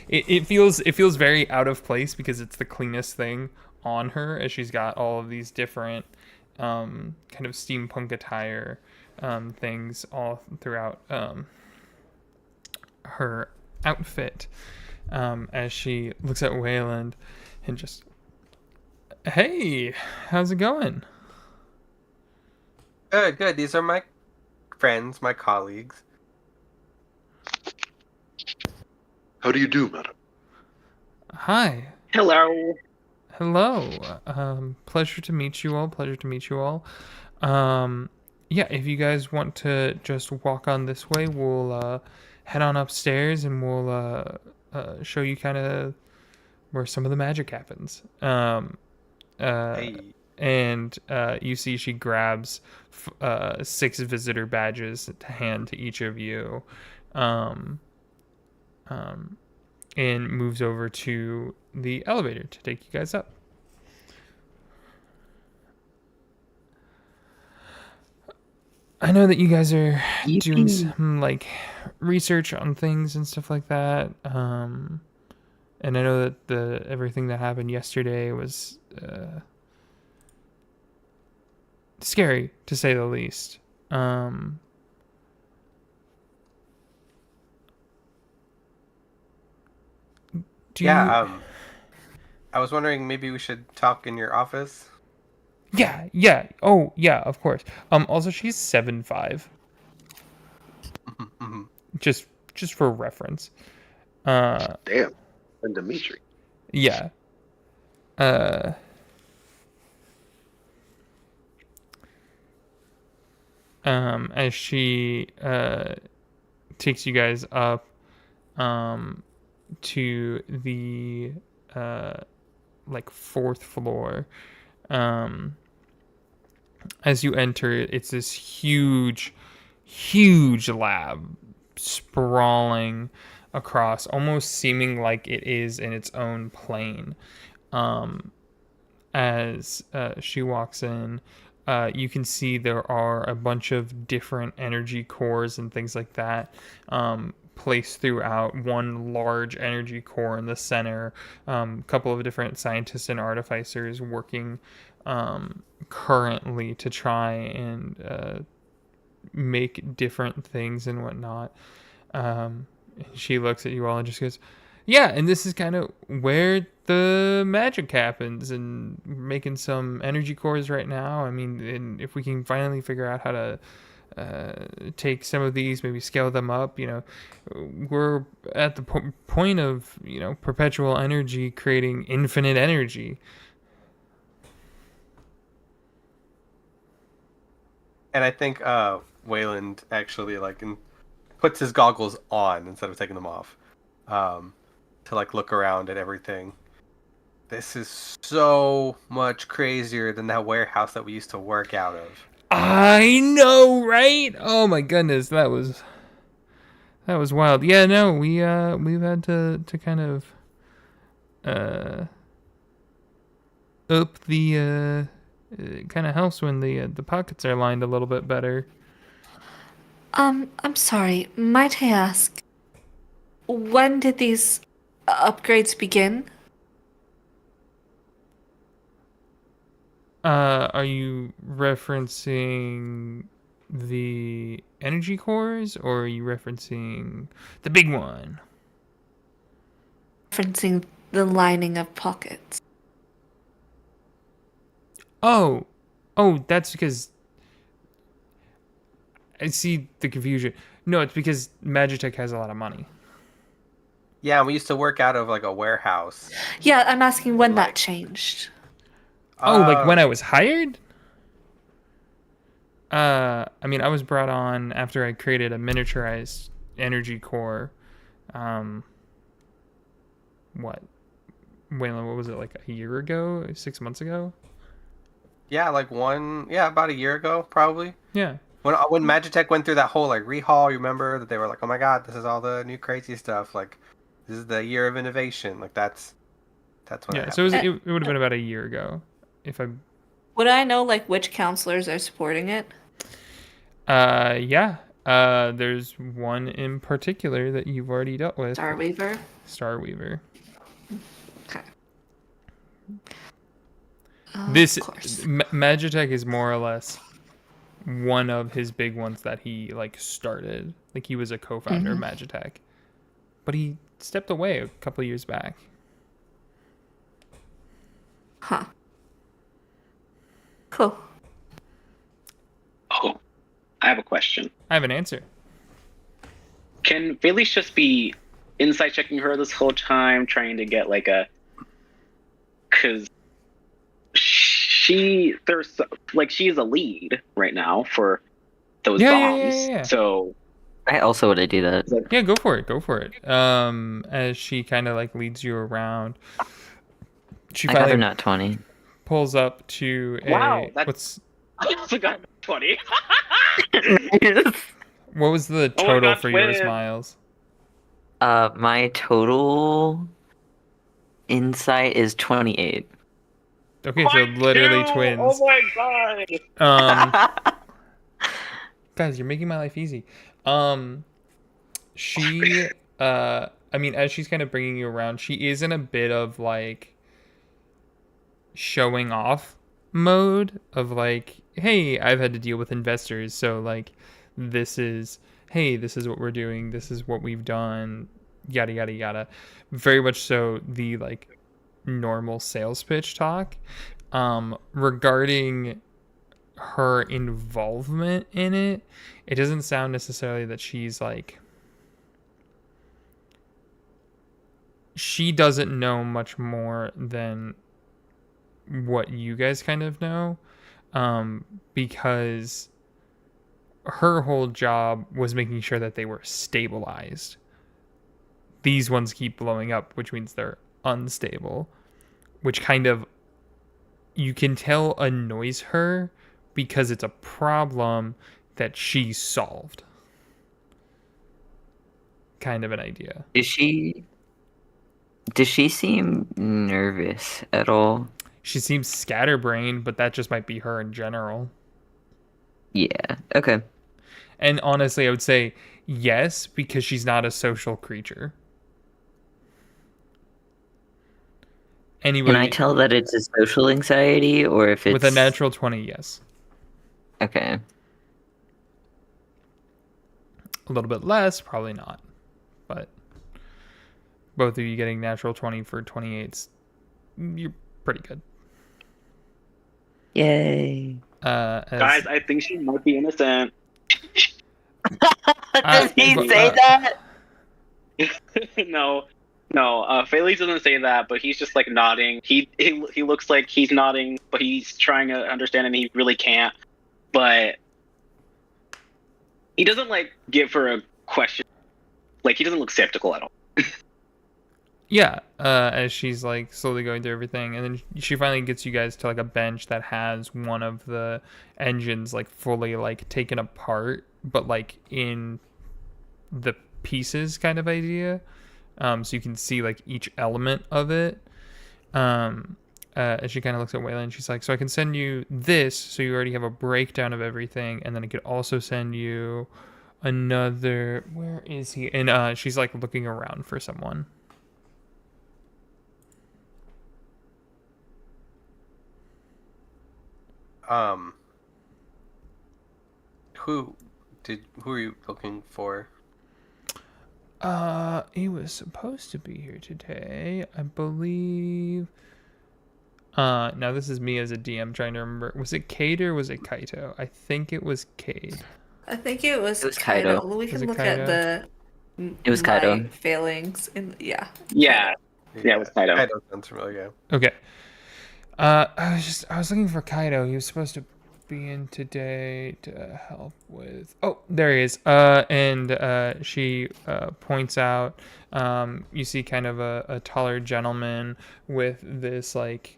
it feels very out of place because it's the cleanest thing on her, as she's got all of these different kind of steampunk attire things all throughout her outfit, as she looks at Wayland and just, hey, how's it going? Good. These are my friends, my colleagues. How do you do, madam? Hi. Hello. Hello. Pleasure to meet you all. Yeah, if you guys want to just walk on this way, we'll head on upstairs and we'll show you kind of where some of the magic happens. Hey. And you see she grabs 6 visitor badges to hand to each of you, um, and moves over to the elevator to take you guys up. I know that you guys are doing some research on things and stuff like that. And I know that everything that happened yesterday was scary, to say the least. I was wondering maybe we should talk in your office. Yeah. Oh, yeah, of course. Also, she's 7'5". Mhm. Just for reference. Damn. And Dimitri. Yeah. As she takes you guys up to the 4th floor. As you enter, it's this huge lab sprawling across, almost seeming like it is in its own plane. As she walks in, you can see there are a bunch of different energy cores and things like that placed throughout one large energy core in the center. A couple of different scientists and artificers working currently to try and make different things and whatnot. She looks at you all and just goes, yeah, and this is kind of where the magic happens, and we're making some energy cores right now. I mean, and if we can finally figure out how to take some of these, maybe scale them up, we're at the point of, perpetual energy creating infinite energy. And I think Wayland actually puts his goggles on instead of taking them off, to look around at everything. This is so much crazier than that warehouse that we used to work out of. I know, right? Oh my goodness, that was That was wild. Yeah, no, we've had to kind of up the kind of helps when the pockets are lined a little bit better. I'm sorry. Might I ask, when did these upgrades begin? Are you referencing the energy cores, or are you referencing the big one? Referencing the lining of pockets. Oh, that's because I see the confusion. No, it's because Magitech has a lot of money. Yeah, we used to work out of like a warehouse. Yeah, I'm asking when Like- that changed. Oh, like when I was hired? I mean, I was brought on after I created a miniaturized energy core. What? What was it, like a year ago? 6 months ago? Yeah, about a year ago, probably. Yeah. When Magitech went through that whole like rehaul, you remember that they were like, "Oh my God, this is all the new crazy stuff. Like, this is the year of innovation." Like that's when Yeah, it so happened. it would have been about a year ago. If I Would I know like which counselors are supporting it? yeah. There's one in particular that you've already dealt with. Starweaver? Starweaver. Okay. This Of course. Magitech is more or less one of his big ones that he like started. Like he was a co-founder of Magitech, but he stepped away a couple years back. Huh. Cool. Oh, I have a question. I have an answer. Can Felix just be inside checking her this whole time, trying to get like a? Because she's a lead right now for those bombs. Yeah. So I also would do that. Yeah, go for it. As she kind of like leads you around, she I got a finally nat 20. pulls up to a Wow, what's I also got 20. what was the Oh my total God, for yours, twin. Miles? My total insight is 28. Okay, so literally Two! twins. Oh my God! Guys, you're making my life easy. She I mean, as she's kind of bringing you around, she is in a bit of like showing off mode of like, hey, I've had to deal with investors, so like this is what we're doing, this is what we've done, yada yada yada. Very much so the like normal sales pitch talk. Regarding her involvement in it, it doesn't sound necessarily that she's like, she doesn't know much more than what you guys kind of know, because her whole job was making sure that they were stabilized. These ones keep blowing up, which means they're unstable, which kind of, you can tell, annoys her because it's a problem that she solved. Kind of an idea. Does she seem nervous at all? She seems scatterbrained, but that just might be her in general. Yeah. Okay. And honestly, I would say yes, because she's not a social creature. Anybody, Can I tell that it's a social anxiety or if it's with a natural 20, yes. Okay. A little bit less, probably not. But both of you getting natural 20 for 28s, you're pretty good. Yay. Guys, I think she might be innocent. Does he say that? No. Felix doesn't say that, but he's just like nodding. He looks like he's nodding, but he's trying to understand and he really can't. But he doesn't like give her a question. Like he doesn't look skeptical at all. Yeah, as she's like slowly going through everything, and then she finally gets you guys to like a bench that has one of the engines like fully like taken apart, but like in the pieces kind of idea. So you can see like each element of it. And she kind of looks at Waylon and she's like, so I can send you this so you already have a breakdown of everything, and then I could also send you another, where is he? And she's like looking around for someone. Who are you looking for? He was supposed to be here today, I believe. Now this is me as a DM trying to remember. Was it Cade or was it Kaito? I think it was Cade. I think it was Kaido. Kaido. We Was can it look Kaido? at the It was my Kaido. failings in Yeah. Yeah, it was Kaido. Kaido sounds familiar. Okay. I was looking for Kaido. He was supposed to be in today to help with. Oh, there he is. And she points out. You see kind of a taller gentleman with this like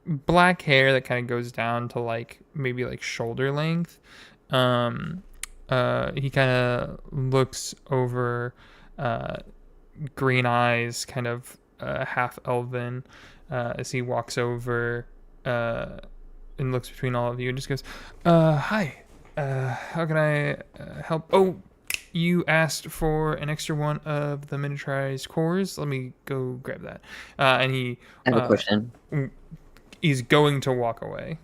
black hair that kind of goes down to like maybe like shoulder length. He kind of looks over, green eyes, kind of half elven, as he walks over and looks between all of you and just goes, hi, how can I help? Oh, you asked for an extra one of the miniaturized cores. Let me go grab that. And he I have a question. is going to walk away.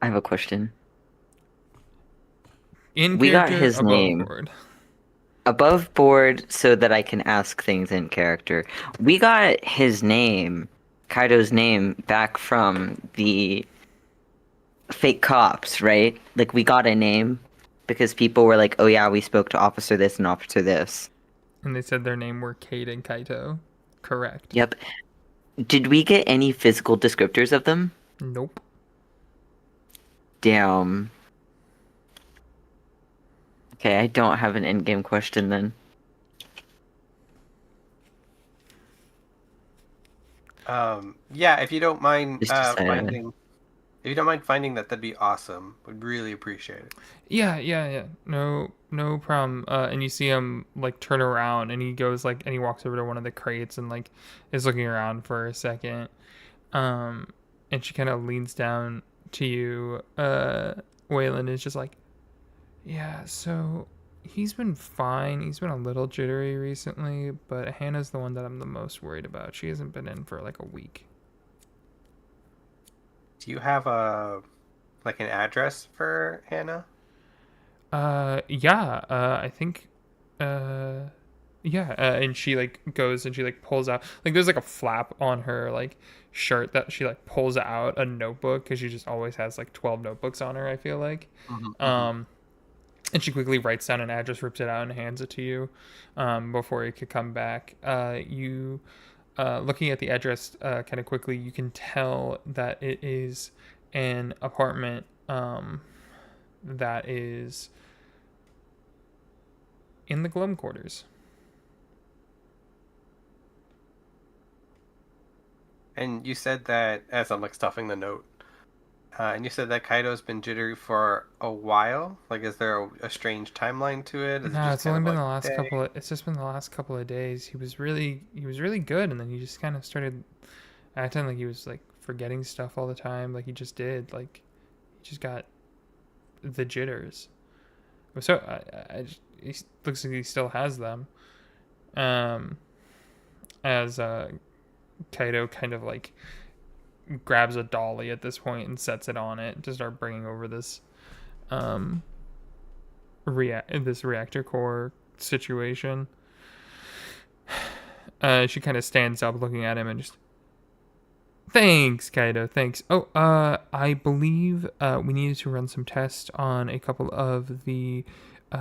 I have a question. In We got character, his above name. board. Above board so that I can ask things in character. We got his name, Kaido's name, back from the fake cops, right? Like, we got a name because people were like, oh yeah, we spoke to officer this and officer this. And they said their name were Cade and Kaito. Correct. Yep. Did we get any physical descriptors of them? Nope. Damn. Okay, I don't have an in-game question then. Yeah, if you don't mind Just to say. finding that, that'd be awesome. Would really appreciate it. Yeah. No problem. And you see him like turn around, and he goes like, and he walks over to one of the crates and like is looking around for a second. And she kind of leans down to you. Waylon is just like, yeah. So he's been fine. He's been a little jittery recently, but Hannah's the one that I'm the most worried about. She hasn't been in for like a week. Do you have an address for Hannah? Yeah. I think. Yeah. And she like goes and she like pulls out like there's like a flap on her like shirt that she like pulls out a notebook because she just always has like 12 notebooks on her. I feel like. And she quickly writes down an address, rips it out, and hands it to you before you could come back. You, looking at the address kind of quickly, you can tell that it is an apartment that is in the Glum quarters. And you said that, as I'm like stuffing the note, and you said that Kaido's been jittery for a while. Like, is there a strange timeline to it? Is it No, just it's kind only of been like the last day? couple of. It's just been the last couple of days. He was really good, and then he just kind of started acting like he was like forgetting stuff all the time, like he just did. Like he just got the jitters. So he looks like he still has them. As Kaido kind of like grabs a dolly at this point and sets it on it to start bringing over this reactor core situation. She kind of stands up looking at him and just, thanks, Kaido, thanks. Oh, I believe we needed to run some tests on a couple of the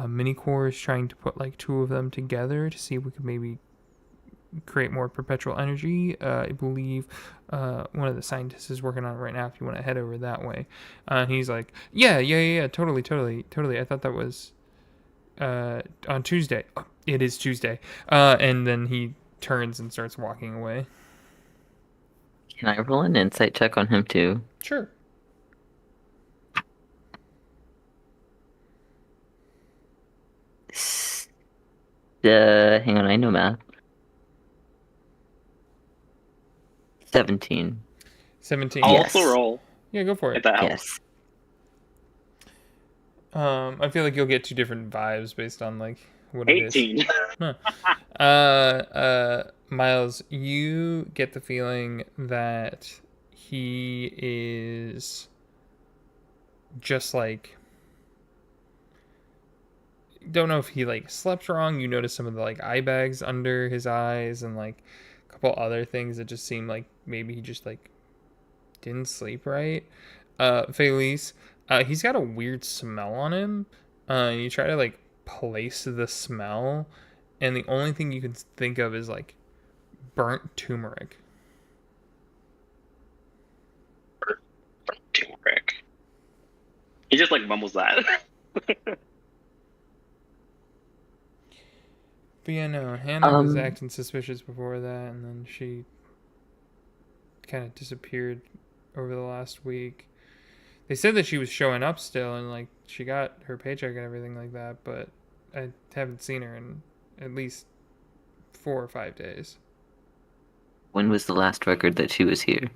mini cores, trying to put like 2 of them together to see if we could maybe create more perpetual energy. I believe one of the scientists is working on it right now if you want to head over that way. And he's like, yeah, totally. I thought that was on Tuesday. Oh, it is Tuesday. And then he turns and starts walking away. Can I roll an insight check on him too? Sure. Hang on, I know math. 17. 17. I'll Yes. also roll Yeah, go for if it. that helps. Yes. I feel like you'll get two different vibes based on like what it is. 18. Miles, you get the feeling that he is just like, don't know if he like slept wrong. You notice some of the like eye bags under his eyes and like a couple other things that just seem like maybe he just like didn't sleep right. Felice, he's got a weird smell on him. And you try to like place the smell, and the only thing you can think of is like burnt turmeric. Turmeric. He just like mumbles that. But yeah, no, Hannah was Um, acting suspicious before that, and then she kind of disappeared over the last week. They said that she was showing up still, and like she got her paycheck and everything like that, but I haven't seen her in at least 4 or 5 days. When was the last record that she was here?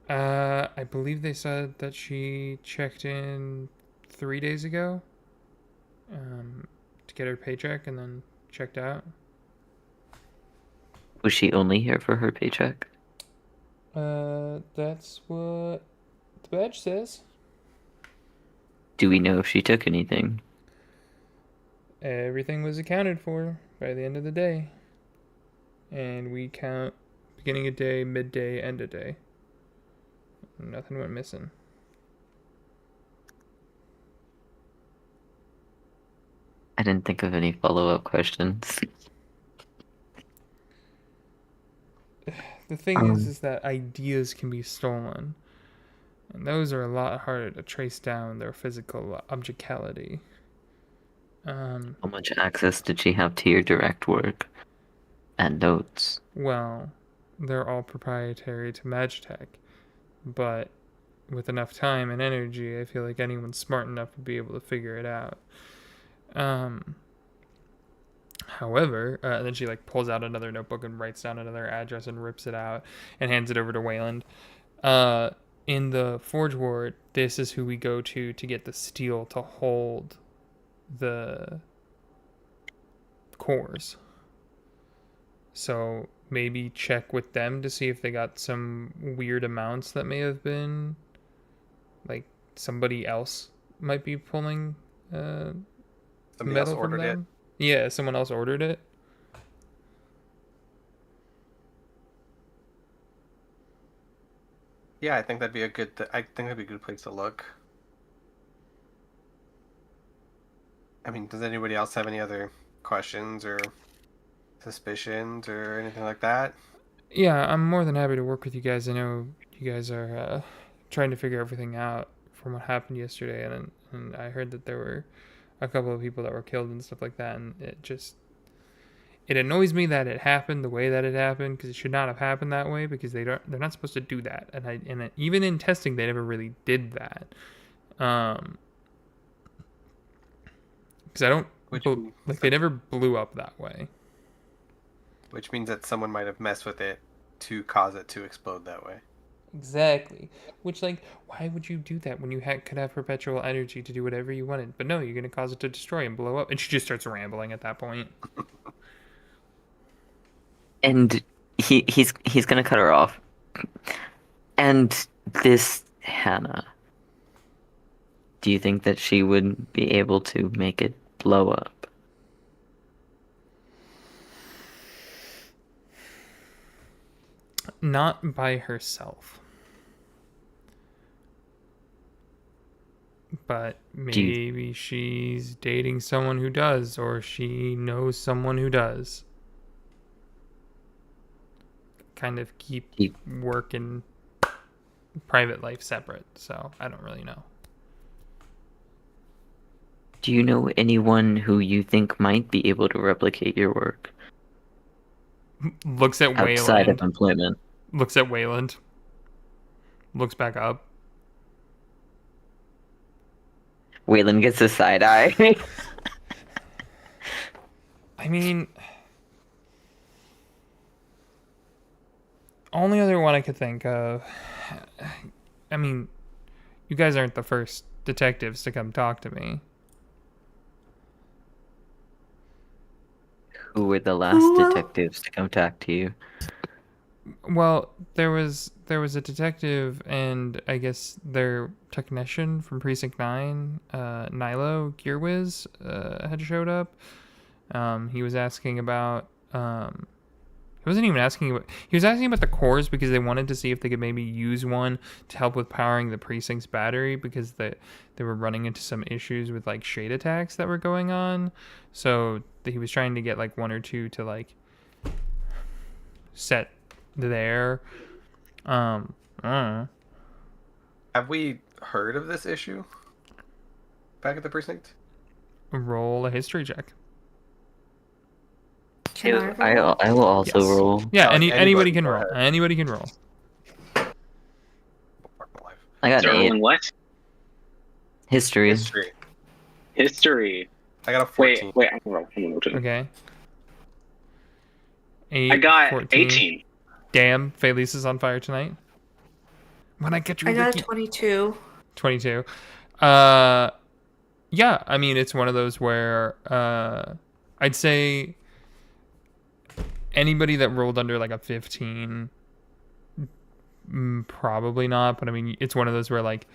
I believe they said that she checked in 3 days ago, to get her paycheck and then checked out. Was she only here for her paycheck? That's what the badge says. Do we know if she took anything? Everything was accounted for by the end of the day. And we count beginning of day, midday, end of day. Nothing went missing. I didn't think of any follow-up questions. The thing is that ideas can be stolen. And those are a lot harder to trace down their physical objectality. How much access did she have to your direct work and notes? Well, they're all proprietary to Magitech, but with enough time and energy, I feel like anyone smart enough would be able to figure it out. However, and then she like pulls out another notebook and writes down another address and rips it out and hands it over to Wayland. In the Forge Ward, this is who we go to get the steel to hold the cores. So maybe check with them to see if they got some weird amounts that may have been like somebody else might be pulling Somebody else metal from ordered it. them. Yeah, someone else ordered it. Yeah, I think that'd be a good. I think that'd be a good place to look. I mean, does anybody else have any other questions or suspicions or anything like that? Yeah, I'm more than happy to work with you guys. I know you guys are trying to figure everything out from what happened yesterday, and I heard that there were a couple of people that were killed and stuff like that, and it annoys me that it happened the way that it happened, because it should not have happened that way, because they're not supposed to do that, and even in testing they never really did that, because I don't like they never blew up that way. Which means that someone might have messed with it to cause it to explode that way. Exactly. Which, like, why would you do that when you could have perpetual energy to do whatever you wanted? But no, you're going to cause it to destroy and blow up. And she just starts rambling at that point. And he's gonna cut her off. And this Hannah, do you think that she would be able to make it blow up? Not by herself. But maybe she's dating someone who does, or she knows someone who does. Kind of keep work and private life separate, so I don't really know. Do you know anyone who you think might be able to replicate your work? Looks at outside Wayland. of employment. Looks at Wayland. Looks back up. Wayland gets a side eye. I mean, only other one I could think of. I mean, you guys aren't the first detectives to come talk to me. Who were the last Who? detectives to come talk to you? Well, there was a detective and I guess their technician from Precinct 9, Nilo Gearwiz, had showed up. He was asking about he wasn't even asking about he was asking about the cores because they wanted to see if they could maybe use one to help with powering the precinct's battery because they were running into some issues with like shade attacks that were going on. So he was trying to get like one or two to like set there. I don't know. Have we heard of this issue back at the precinct? Roll a history check. Can I roll? I will also Yes. roll. Yeah, Anybody anybody can go roll. ahead. Anybody can roll. Fuck my life. I got They're an 8. rolling what? History. History. I got a 14. Wait, I'm gonna roll. I'm gonna roll too. Okay. 8, I got 14. 18. Damn, Felice is on fire tonight. When I get you, I got Ricky. a 22. 22. Yeah, I mean, it's one of those where I'd say anybody that rolled under like a 15, probably not. But I mean, it's one of those where like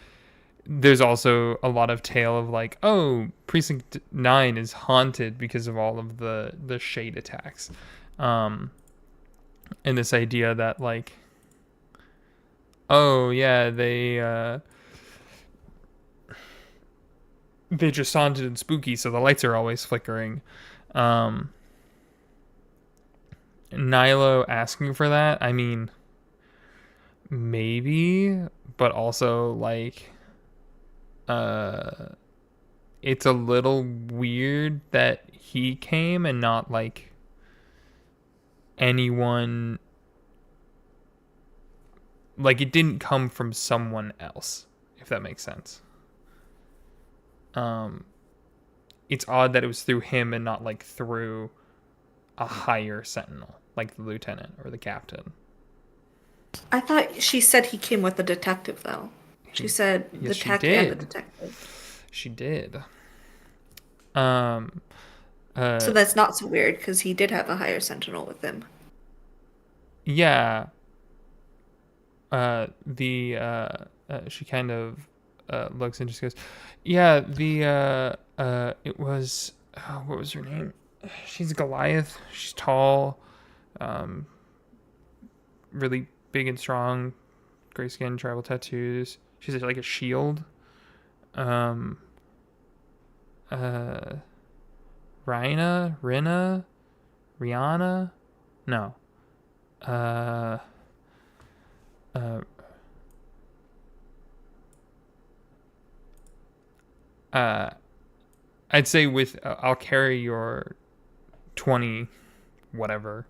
there's also a lot of tale of like, oh, Precinct 9 is haunted because of all of the shade attacks. And this idea that like, oh yeah, they just haunted and spooky, so the lights are always flickering. Nilo asking for that, I mean, maybe, but also like, it's a little weird that he came and not like anyone. Like it didn't come from someone else, if that makes sense. It's odd that it was through him and not like through a higher sentinel, like the lieutenant or the captain. I thought she said he came with the detective, though. She said the Yes, she tech and the did. detective. She did. So that's not so weird because he did have a higher sentinel with him. Yeah. She kind of looks and just goes, yeah, it was, what was her name? She's Goliath. She's tall, really big and strong, gray skin, tribal tattoos. She's like a shield. Rihanna? No. I'd say with I'll carry your 20 whatever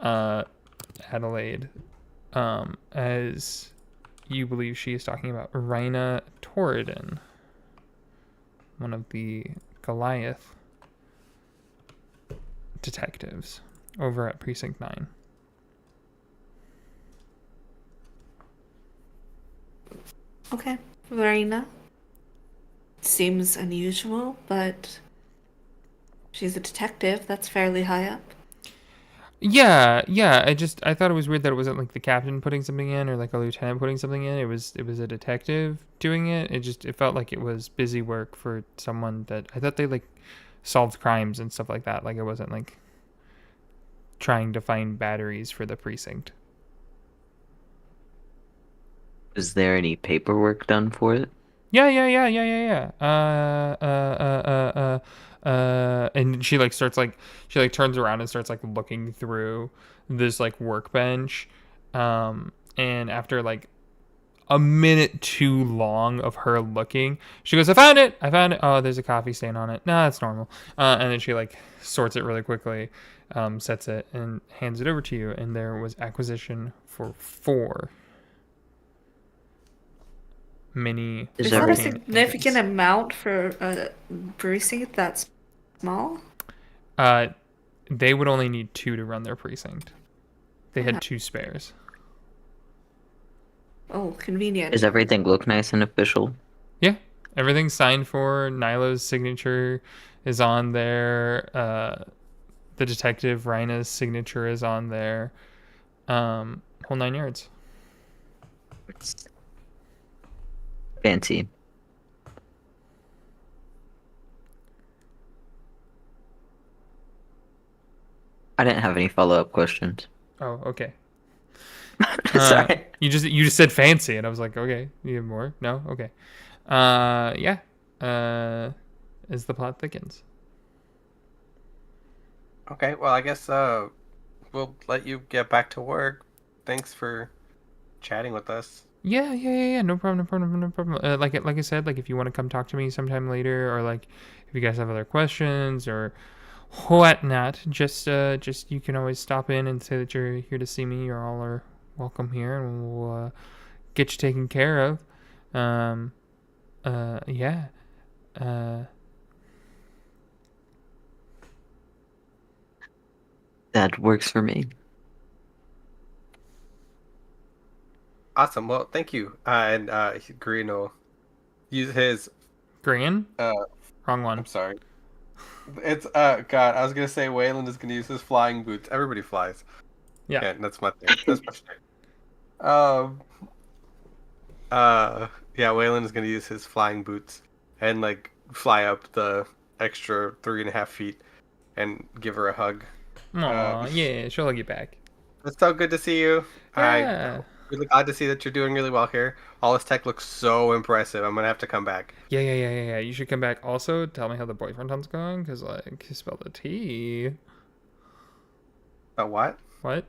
Adelaide as you believe she is talking about Raina Torridon, one of the Goliath detectives over at Precinct 9. Okay, Verena. Seems unusual, but she's a detective. That's fairly high up. Yeah. I thought it was weird that it wasn't like the captain putting something in or like a lieutenant putting something in. It was a detective doing it. It felt like it was busy work for someone that I thought they like solved crimes and stuff like that. Like it wasn't like trying to find batteries for the precinct. Was there any paperwork done for it? Yeah. And she like starts like she like turns around and starts like looking through this like workbench, and after like a minute too long of her looking, she goes, I found it. Oh, there's a coffee stain on it. Nah, that's normal. And then she like sorts it really quickly, sets it and hands it over to you, and there was acquisition for 4 mini Is that a arcane significant engines. amount for a precinct that's small? They would only need 2 to run their precinct. They had 2 spares. Oh, convenient. Does everything look nice and official? Yeah, everything's signed for. Nilo's signature is on there. The detective Rhina's signature is on there. Whole 9 yards. Fancy. I didn't have any follow-up questions. Oh, okay. Sorry. You just said fancy, and I was like, okay, you have more? No, okay. Yeah. As the plot thickens. Okay, well, I guess we'll let you get back to work. Thanks for chatting with us. Yeah. No problem. Like I said, like if you want to come talk to me sometime later, or like if you guys have other questions or whatnot, just you can always stop in and say that you're here to see me. You're all are welcome here, and we'll get you taken care of. Yeah. That works for me. Awesome. Well, thank you. And Green will use his. Gran? Wrong one. I'm sorry. It's God. I was gonna say Wayland is gonna use his flying boots. Everybody flies. Yeah. That's my thing. That's my shit. Yeah. Wayland is gonna use his flying boots and like fly up the extra 3.5 feet and give her a hug. Aw, yeah, she'll hug you back. It's so good to see you. Yeah. I'm really glad to see that you're doing really well here. All this tech looks so impressive. I'm gonna have to come back. Yeah. You should come back. Also, tell me how the boyfriend hunt's going, because, like, you spelled the T. What? What?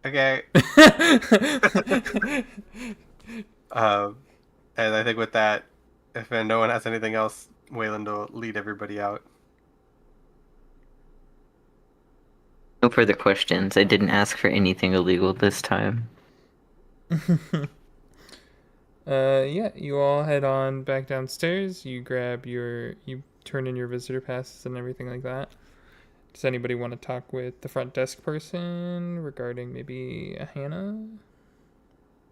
Okay. And I think with that, if no one has anything else, Wayland will lead everybody out. No further questions. I didn't ask for anything illegal this time. Yeah, you all head on back downstairs. You turn in your visitor passes and everything like that. Does anybody want to talk with the front desk person regarding maybe Hannah?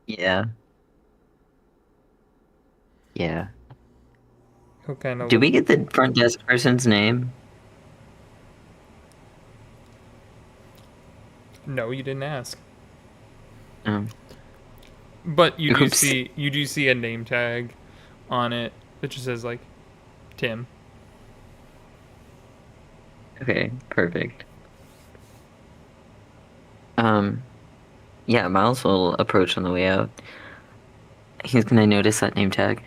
Yeah. He'll kind of. Did we get the front desk person's name? No, you didn't ask. Um, But you do Oops. see a name tag on it that just says like Tim. Okay, perfect. Yeah, Miles will approach on the way out. He's gonna notice that name tag.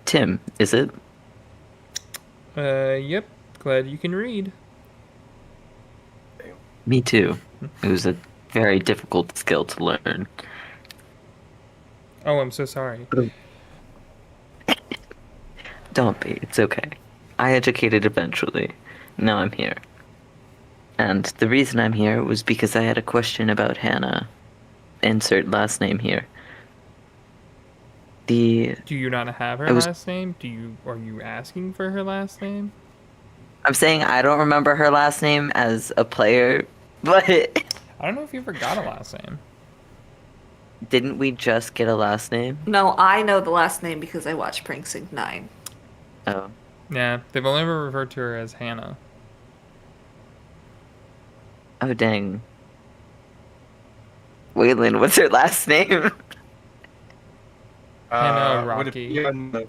Tim, is it? Yep. Glad you can read. Me too. It was a very difficult skill to learn. Oh, I'm so sorry. Don't be, it's okay. I educated eventually. Now I'm here. And the reason I'm here was because I had a question about Hannah. Insert last name here. Do you not have her It was- last name? Are you asking for her last name? I'm saying I don't remember her last name as a player, but I don't know if you ever got a last name. didn't we just get a last name? No, I know the last name because I watched Precinct 9. Oh. Yeah, they've only ever referred to her as Hannah. Oh, dang. Waylon, what's her last name? Hannah Would it Rocky. be on the,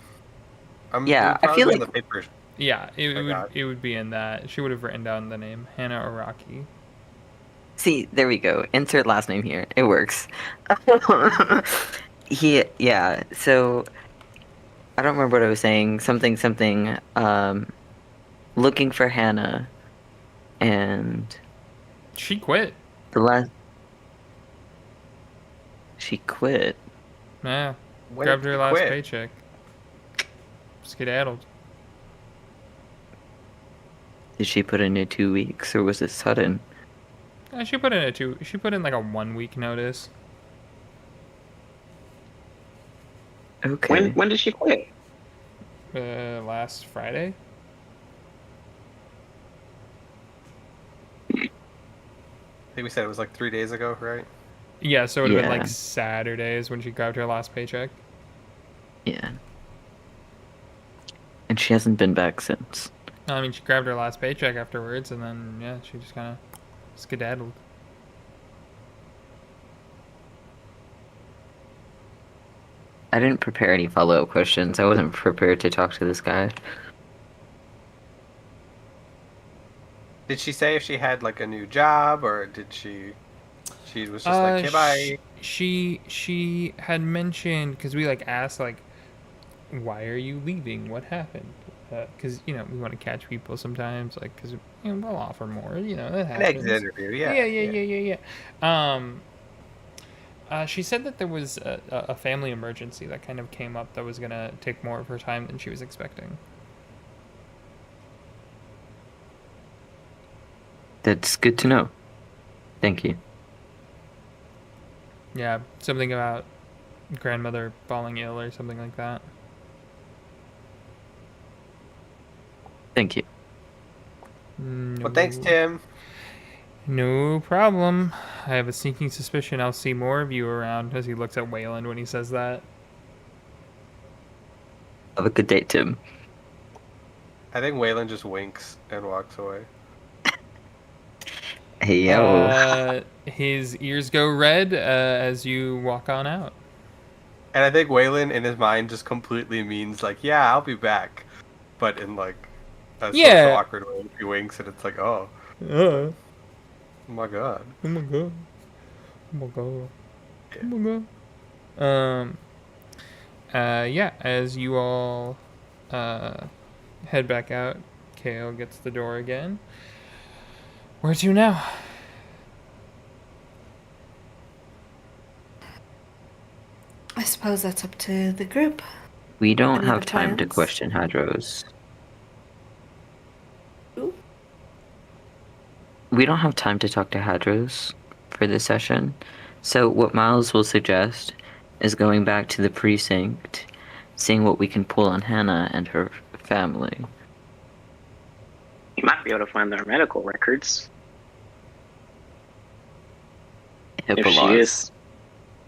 Yeah, it would I feel probably be on like- the papers. Yeah, I got it would be in that. She would have written down the name Hannah Araki. See, there we go. Insert last name here. It works. Yeah, so I don't remember what I was saying. Something, looking for Hannah, and She quit. the last... She quit. Yeah, When grabbed did her you last quit? paycheck. Skedaddled. Did she put in a 2 weeks, or was it sudden? She put in She put in like a 1 week notice. Okay. When did she quit? last Friday. I think we said it was like 3 days ago, right? Yeah, so it would have been Yeah. like Saturdays when she grabbed her last paycheck. Yeah. And she hasn't been back since. I mean, she grabbed her last paycheck afterwards, and then yeah, she just kind of skedaddled. I didn't prepare any follow-up questions. I wasn't prepared to talk to this guy. Did she say if she had like a new job, or did she? She was just like, "Okay, bye." She had mentioned, because we like asked like, why are you leaving? What happened? Because we want to catch people sometimes, like because they'll offer more. That An happens. exit interview, yeah. Yeah. She said that there was a family emergency that kind of came up that was gonna take more of her time than she was expecting. That's good to know. Thank you. Yeah, something about grandmother falling ill or something like that. Thank you. Well, thanks, Tim. No problem. I have a sneaking suspicion I'll see more of you around, as he looks at Wayland when he says that. Have a good day, Tim. I think Waylon just winks and walks away. Hey, yo. His ears go red as you walk on out. And I think Waylon in his mind just completely means like, "Yeah, I'll be back," but in like a social awkward way. He winks, and it's like, "Oh, Oh my god." my god. Oh my god. Oh my god. Yeah, as you all head back out, Kale gets the door again. Where to now? I suppose that's up to the group. We don't Any have other time to plans? question Hadros. Ooh. We don't have time to talk to Hadros for this session. So what Miles will suggest is going back to the precinct, seeing what we can pull on Hannah and her family. You might be able to find their medical records HIPAA if she laws. is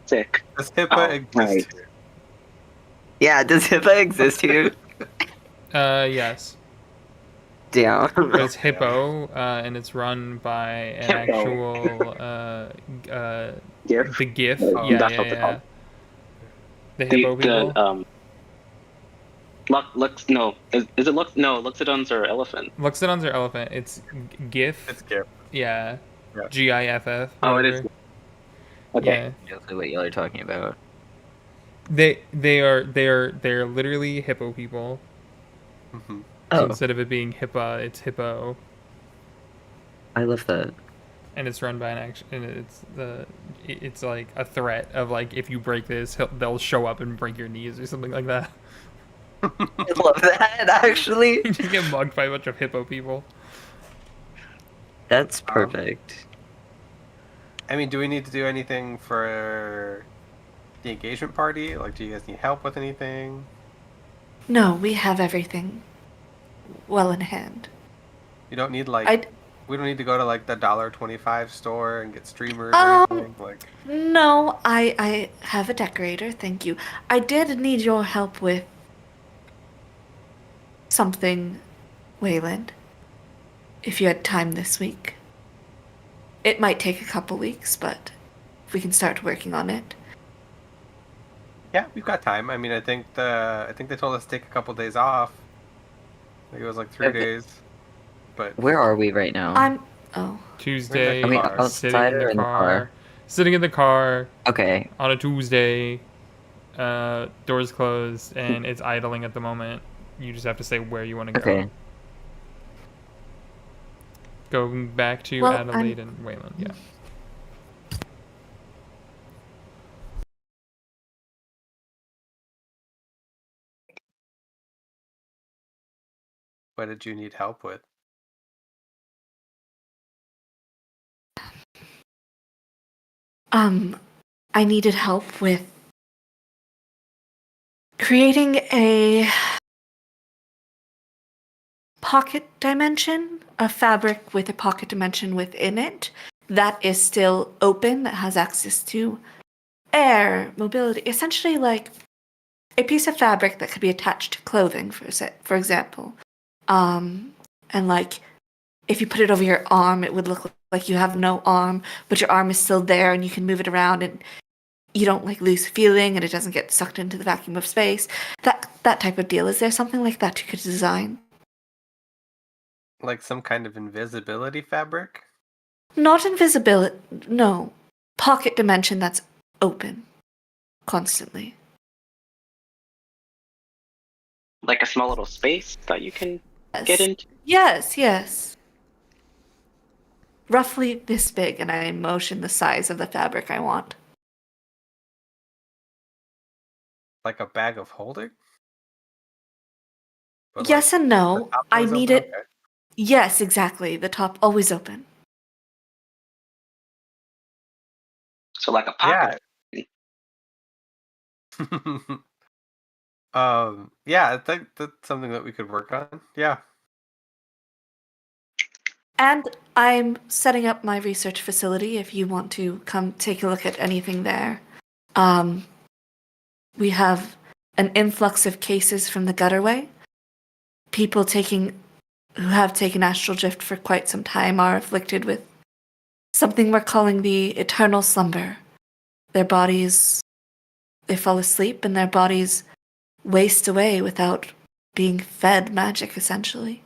sick. Does HIPAA exist right. here? Yeah, does HIPAA exist here? Yes. Damn. But it's Hippo, and it's run by an Hippo. actual, GIF. the GIF. Oh. Yeah. That's what they're called. The Hippo people. Lux, no. Is it Lux? No, Luxodons are elephant. Luxodons are elephant. It's GIF. It's GIF. Yeah. Yeah. GIFF. Oh, it is. whatever. Okay. Yeah. Exactly what y'all are talking about. They're literally hippo people. Mm-hmm. So Oh, instead of it being HIPAA, it's Hippo, I love that. and it's run by an action. And it's like a threat of like, if you break this, they'll show up and break your knees or something like that. I love that, actually. You just get mugged by a bunch of hippo people. That's perfect. I mean, do we need to do anything for the engagement party? Like, do you guys need help with anything? No, we have everything well in hand. You don't need like I'd we don't need to go to like the $1.25 store and get streamers or Um, anything. Like, no, I have a decorator, thank you. I did need your help with something, Wayland. If you had time this week. It might take a couple weeks, but we can start working on it. yeah, we've got time. I mean, I think they told us to take a couple days off. I think it was like 3 Okay. days. But Where are we right now? Oh. Tuesday, Are we sitting outside in or the in the car. car? Sitting in the car Okay. on a Tuesday. Doors closed and it's idling at the moment. You just have to say where you want to go. Okay. Going back to Well, Adelaide and Wayland, yeah. what did you need help with? I needed help with creating a pocket dimension, a fabric with a pocket dimension within it that is still open, that has access to air, mobility, essentially like a piece of fabric that could be attached to clothing, for example. And like if you put it over your arm, it would look like you have no arm, but your arm is still there and you can move it around and you don't like lose feeling and it doesn't get sucked into the vacuum of space. That type of deal. Is there something like that you could design? Like some kind of invisibility fabric? Not invisibility, no. Pocket dimension that's open constantly. Like a small little space that you can Yes. get into. Yes. Roughly this big, and I motion the size of the fabric I want. Like a bag of holding? But Yes and the no. top I goes need open? it. Yes, exactly. The top always open. So like a pocket. Okay. Yeah, I think that's something that we could work on. Yeah. And I'm setting up my research facility if you want to come take a look at anything there. We have an influx of cases from the gutterway. People who have taken astral drift for quite some time are afflicted with something we're calling the eternal slumber. Their bodies, they fall asleep and their bodies waste away without being fed magic, essentially.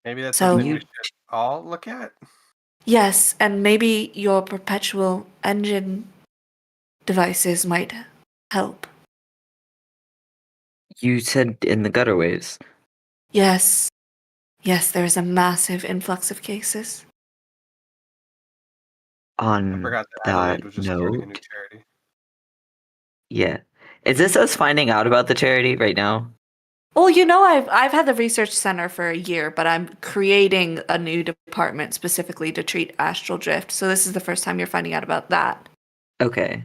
Maybe that's So- something we should all look at. Yes, and maybe your perpetual engine devices might help. You said in the gutterways. Yes, there is a massive influx of cases. I On forgot that Adelaide was that just starting a new note, charity. yeah. Is this us finding out about the charity right now? Well, I've had the research center for a year, but I'm creating a new department specifically to treat astral drift. So this is the first time you're finding out about that. Okay.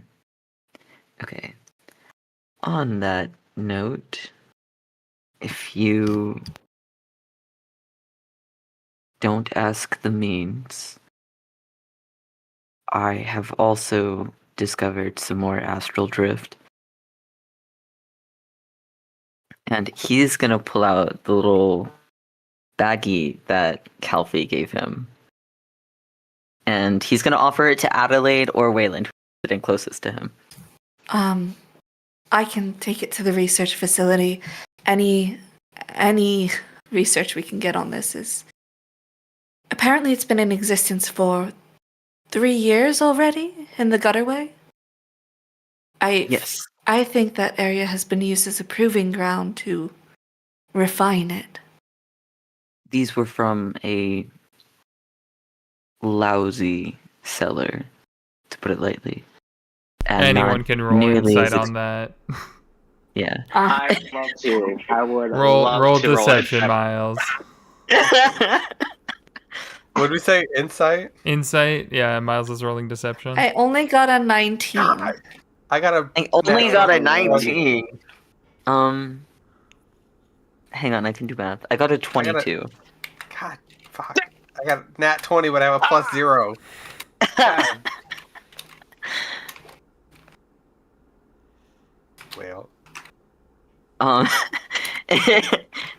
On that note, if you don't ask the means, I have also discovered some more astral drift. And he's gonna pull out the little baggie that Calfee gave him. And he's gonna offer it to Adelaide or Wayland, who's sitting closest to him. I can take it to the research facility. Any research we can get on this is apparently it's been in existence for 3 years already in the gutterway. Yes. I think that area has been used as a proving ground to refine it. These were from a lousy seller, to put it lightly. And Anyone not can roll nearly insight as on that. Yeah. I'd love to. I would roll love to deception, roll Miles. What did we say? Insight? Insight. Yeah, Miles is rolling deception. I only got a 19. God, I got a. I only got a natural 19. Hang on, I can do math. I got a 22. God, fuck. I got a nat 20, but I have a plus 0. God. Well,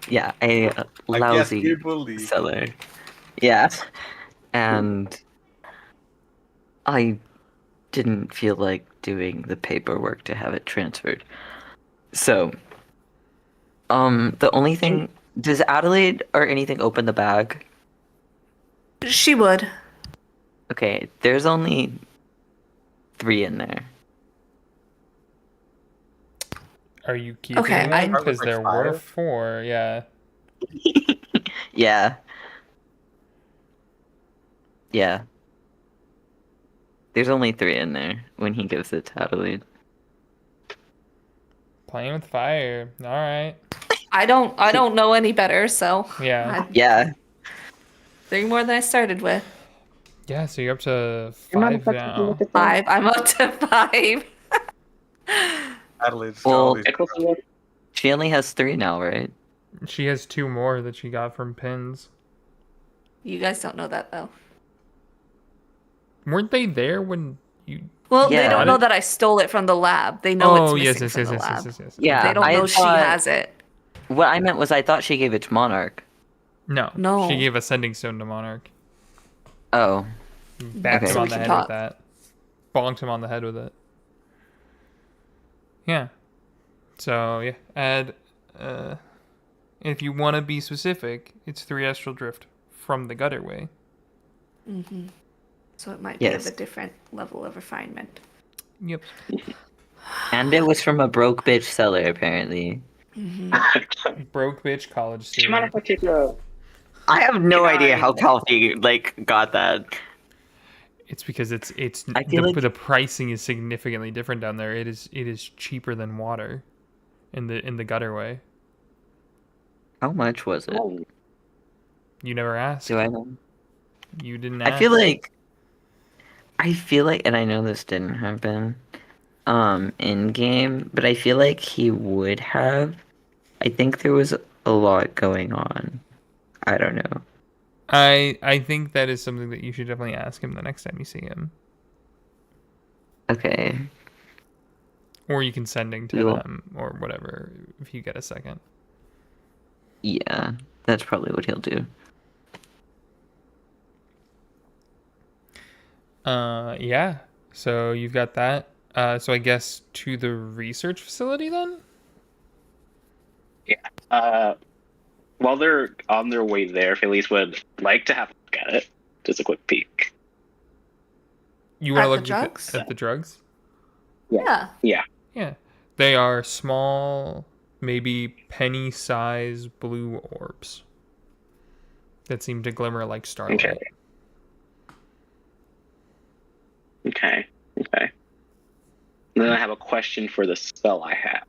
Yeah, a I guess lousy you believe. seller. Yeah. And I didn't feel like doing the paperwork to have it transferred. So, the only thing, does Adelaide or anything open the bag? She would. Okay, there's only 3 in there. Are you keeping Okay, them? I- Because there were Five? 4. Yeah. Yeah. Yeah. There's only 3 in there when he gives it to Adelaide. Playing with fire. All right. I don't know any better, so Yeah. Yeah. 3 more than I started with. Yeah. So you're up to 5 now. 5. I'm up to 5. Adelaide's Well, always. she only has 3 now, right? She has 2 more that she got from pins. You guys don't know that though. Weren't they there when you? Well, Yeah. they don't got know it? that I stole it from the lab. They know Oh it's yes, missing yes, from yes, the yes, lab. yes, yes, yes. Yeah, They don't I know she thought- has it. What I meant was I thought she gave it to Monarch. No, No. she gave a sending stone to Monarch. Oh. Backed Okay. him So on we the can head talk. with that. Bonked him on the head with it. Yeah. So yeah, add. If you want to be specific, it's 3 astral drift from the gutterway. Mm-hmm. So it might be Yes. of a different level of refinement. Yep. And it was from a broke bitch seller, apparently. Mm-hmm. Broke bitch college Do you mind student. if I take a? I have no Can idea I- how Calfee got that. It's because it's I feel like- the pricing is significantly different down there. It is cheaper than water in the gutterway. How much was it? Oh, You never asked. Do I know? You didn't ask. I feel like, and I know this didn't happen, in game, but I feel like he would have. I think there was a lot going on. I don't know. I think that is something that you should definitely ask him the next time you see him. Okay. Or you can sending to You'll- them or whatever if you get a second. Yeah, that's probably what he'll do. Yeah. So you've got that. So I guess to the research facility then? while they're on their way there, Felice would like to have a look at it. Just a quick peek. You want At to the look drugs? at the drugs? Yeah. Yeah. They are small, maybe penny-sized blue orbs that seem to glimmer like starlight. Okay. Okay. And then I have a question for the spell I have.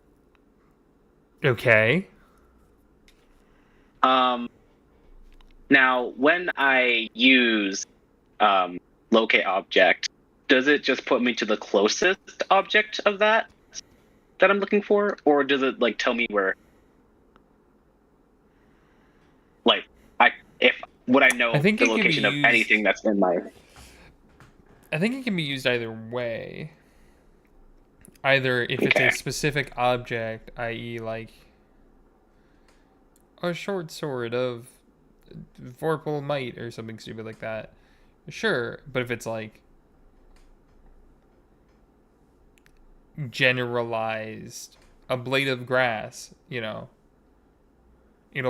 Okay. Now, when I use locate object, does it just put me to the closest object of that I'm looking for, or does it like tell me where? Like, would I know I think the it can be location of used- anything that's in my? I think it can be used either way. Either if it's Okay. a specific object, i.e., like a short sword of vorpal might or something stupid like that. Sure, but if it's like generalized, a blade of grass, it'll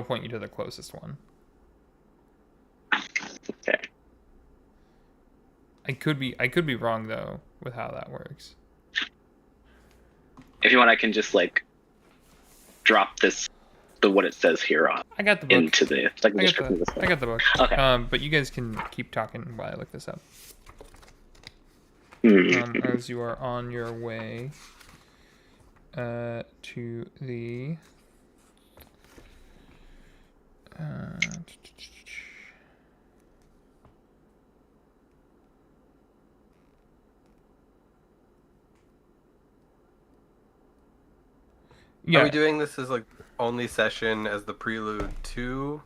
point you to the closest one. Okay. I could be wrong though with how that works. If you want, I can just like drop what it says here on I got the book. into the like the I description of the spell. got the book. Okay. But you guys can keep talking while I look this up. Hmm. As you are on your way to the Are we doing this as like only session as the prelude to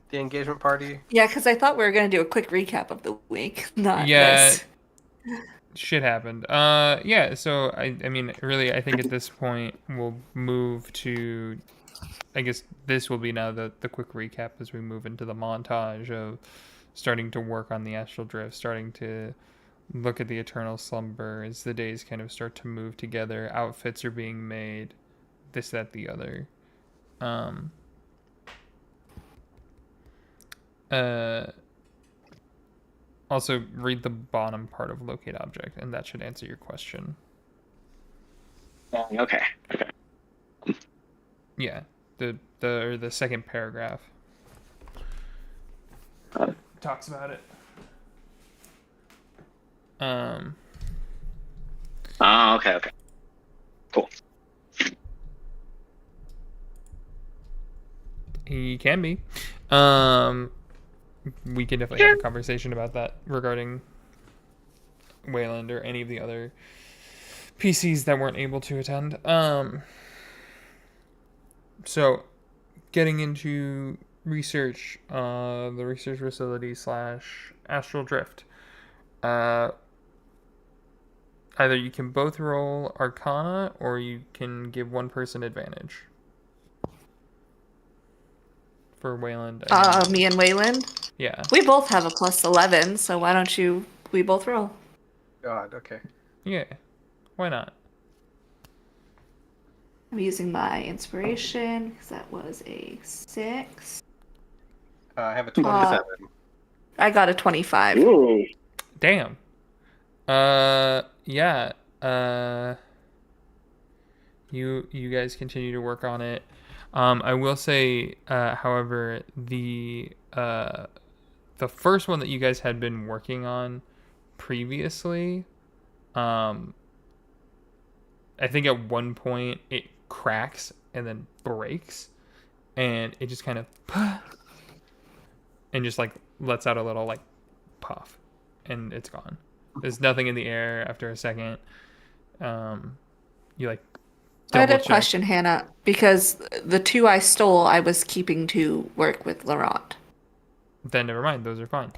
the engagement party? Yeah, because I thought we were going to do a quick recap of the week, not Yeah. this. Shit happened. Yeah, so I mean really I think at this point we'll move to, I guess this will be now the quick recap as we move into the montage of starting to work on the astral drift, starting to look at the eternal slumber as the days kind of start to move together, outfits are being made, this, that, the other. Also read the bottom part of locate object, and that should answer your question. Okay. Yeah, the second paragraph talks about it. Oh, okay. Cool. He can be. We can definitely have a conversation about that regarding Wayland or any of the other PCs that weren't able to attend. So getting into research, the research facility / astral drift. Either you can both roll Arcana, or you can give one person advantage. For Wayland. Me and Wayland. Yeah. We both have a +11, so why don't we both roll? God, okay. Yeah. Why not? I'm using my inspiration because that was a 6. I have a 27. I got a 25. Ooh. Damn. Yeah. You guys continue to work on it. I will say, however, the first one that you guys had been working on previously, I think at one point it cracks and then breaks, and it just kind of and just like lets out a little like puff, and it's gone. There's nothing in the air after a second. You like I had a double check. question, Hannah, because the 2 I stole, I was keeping to work with Laurent. Then never mind. Those are fine.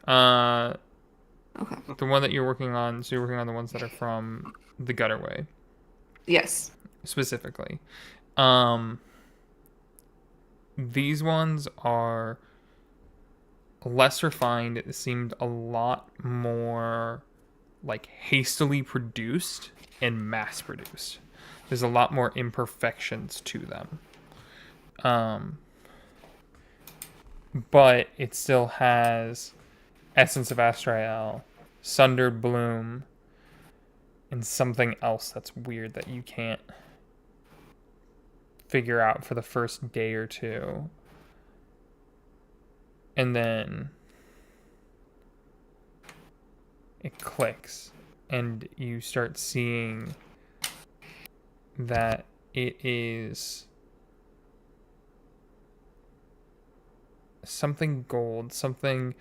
Okay. The one that you're working on, so you're working on the ones that are from the Gutterway Yes. specifically. These ones are less refined. It seemed a lot more like hastily produced and mass produced. There's a lot more imperfections to them. But it still has Essence of Astrael, Sundered Bloom, and something else that's weird that you can't figure out for the first day or two. And then it clicks, and you start seeing that it is something gold, something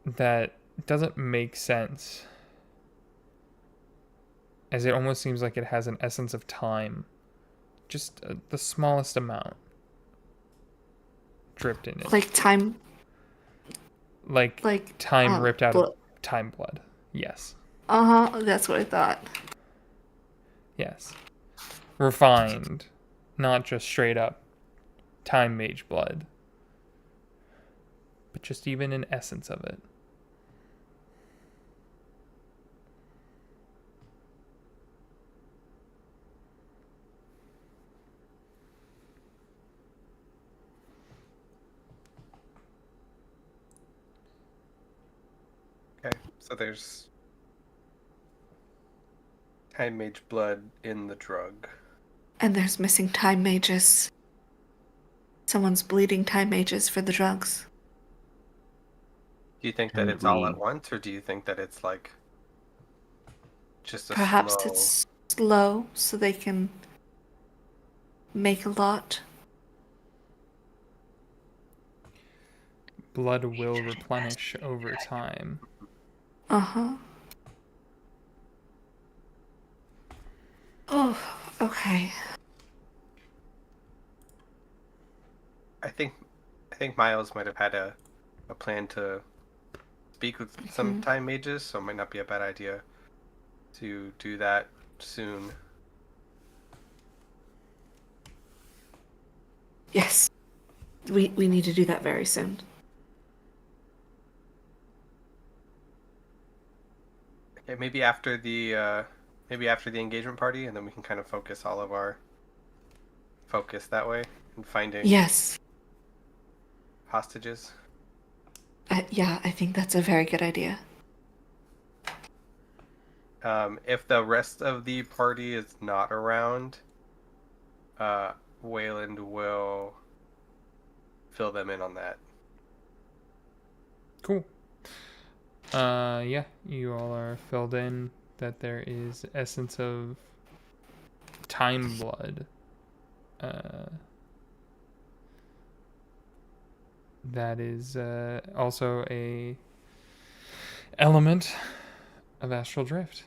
that doesn't make sense, as it almost seems like it has an essence of time, just the smallest amount dripped in it, Like time. like time ripped out of time blood. Yes. That's what I thought. Yes. Refined, not just straight up time mage blood, but just even an essence of it. Okay, so there's time mage blood in the drug. And there's missing time mages. Someone's bleeding time mages for the drugs. Do you think that it's all at once, or do you think that it's like just a Perhaps slow... it's slow so they can make a lot. Blood will replenish over time. Uh-huh. Oh, okay. I think Miles might have had a plan to speak with some time mages, so it might not be a bad idea to do that soon. Yes. We need to do that very soon. Okay, maybe after the engagement party, and then we can kind of focus all of our focus that way and finding Yes. hostages. Yeah, I think that's a very good idea. If the rest of the party is not around, Wayland will fill them in on that. Cool. Yeah, you all are filled in that there is essence of time blood. That is also a element of astral drift.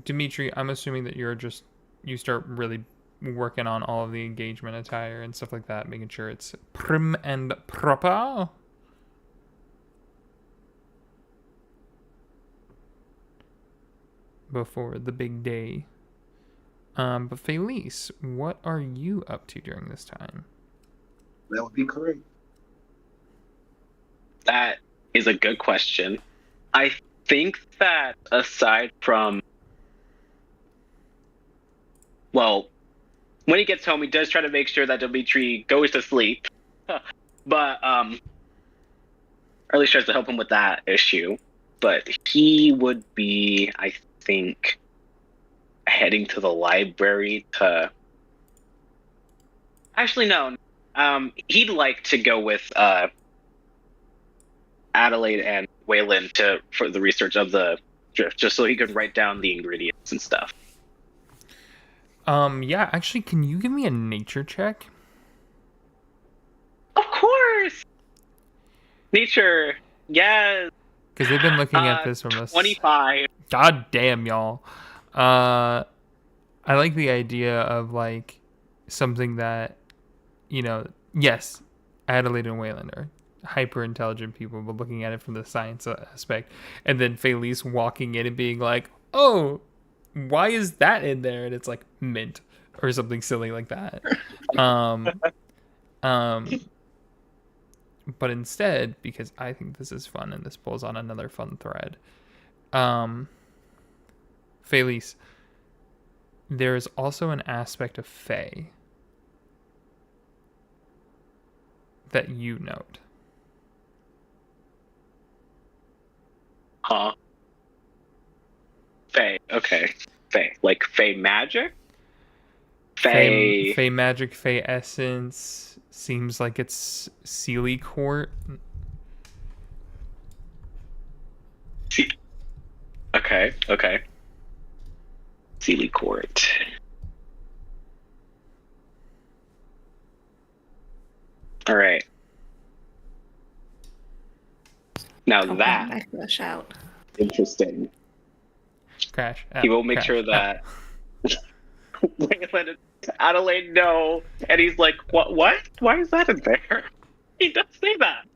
Dimitri, I'm assuming that you start really working on all of the engagement attire and stuff like that, making sure it's prim and proper. Before the big day. But Felice, what are you up to during this time? That would be correct. That is a good question. I think that aside from, well, when he gets home, he does try to make sure that Dimitri goes to sleep, but or at least tries to help him with that issue. But he would be, I think, heading to the library to. Actually, no. He'd like to go with Adelaide and Waylon for the research of the drift, just so he could write down the ingredients and stuff. Yeah, actually, can you give me a nature check? Of course. Nature, yes. Because they've been looking at this from a 25. God damn, y'all. I like the idea of like something that, yes, Adelaide and Wayland are hyper intelligent people, but looking at it from the science aspect, and then Felice walking in and being like, "Oh, why is that in there?" And it's like mint or something silly like that. But instead, because I think this is fun and this pulls on another fun thread, Felice, there is also an aspect of Fae that you note. Huh? Fae. Okay. Fae. Like Fae magic? Fae. Fae magic, Fae essence. Seems like it's Sealy Court. Okay. Okay. Sealy Court. All right. Now Oh, that I flush out. interesting. Crash. He will make crash. sure that Waylon and Adelaide know, and he's like, "What? What? Why is that in there?" He does say that.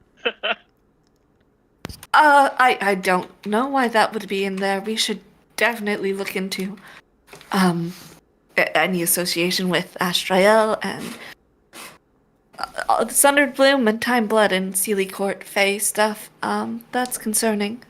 I don't know why that would be in there. We should definitely look into any association with Astrael and the Sundered Bloom and Time Blood and Sealy Court Fae stuff. That's concerning.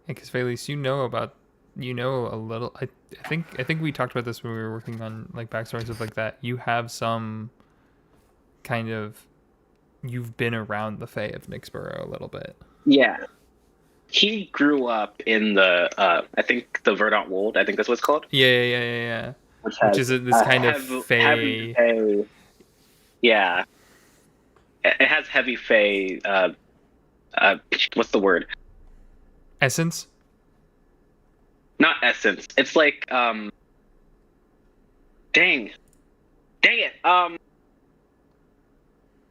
Because Felice, you know a little. I think we talked about this when we were working on like backstory and stuff like that. You have some kind of, you've been around the Fae of Nyxborough a little bit. Yeah. He grew up in the, I think the Verdant Wold. I think that's what it's called. Yeah. Which is this kind of Fae. Yeah. It has heavy Fae. What's the word? Essence? Not essence. It's like, dang it.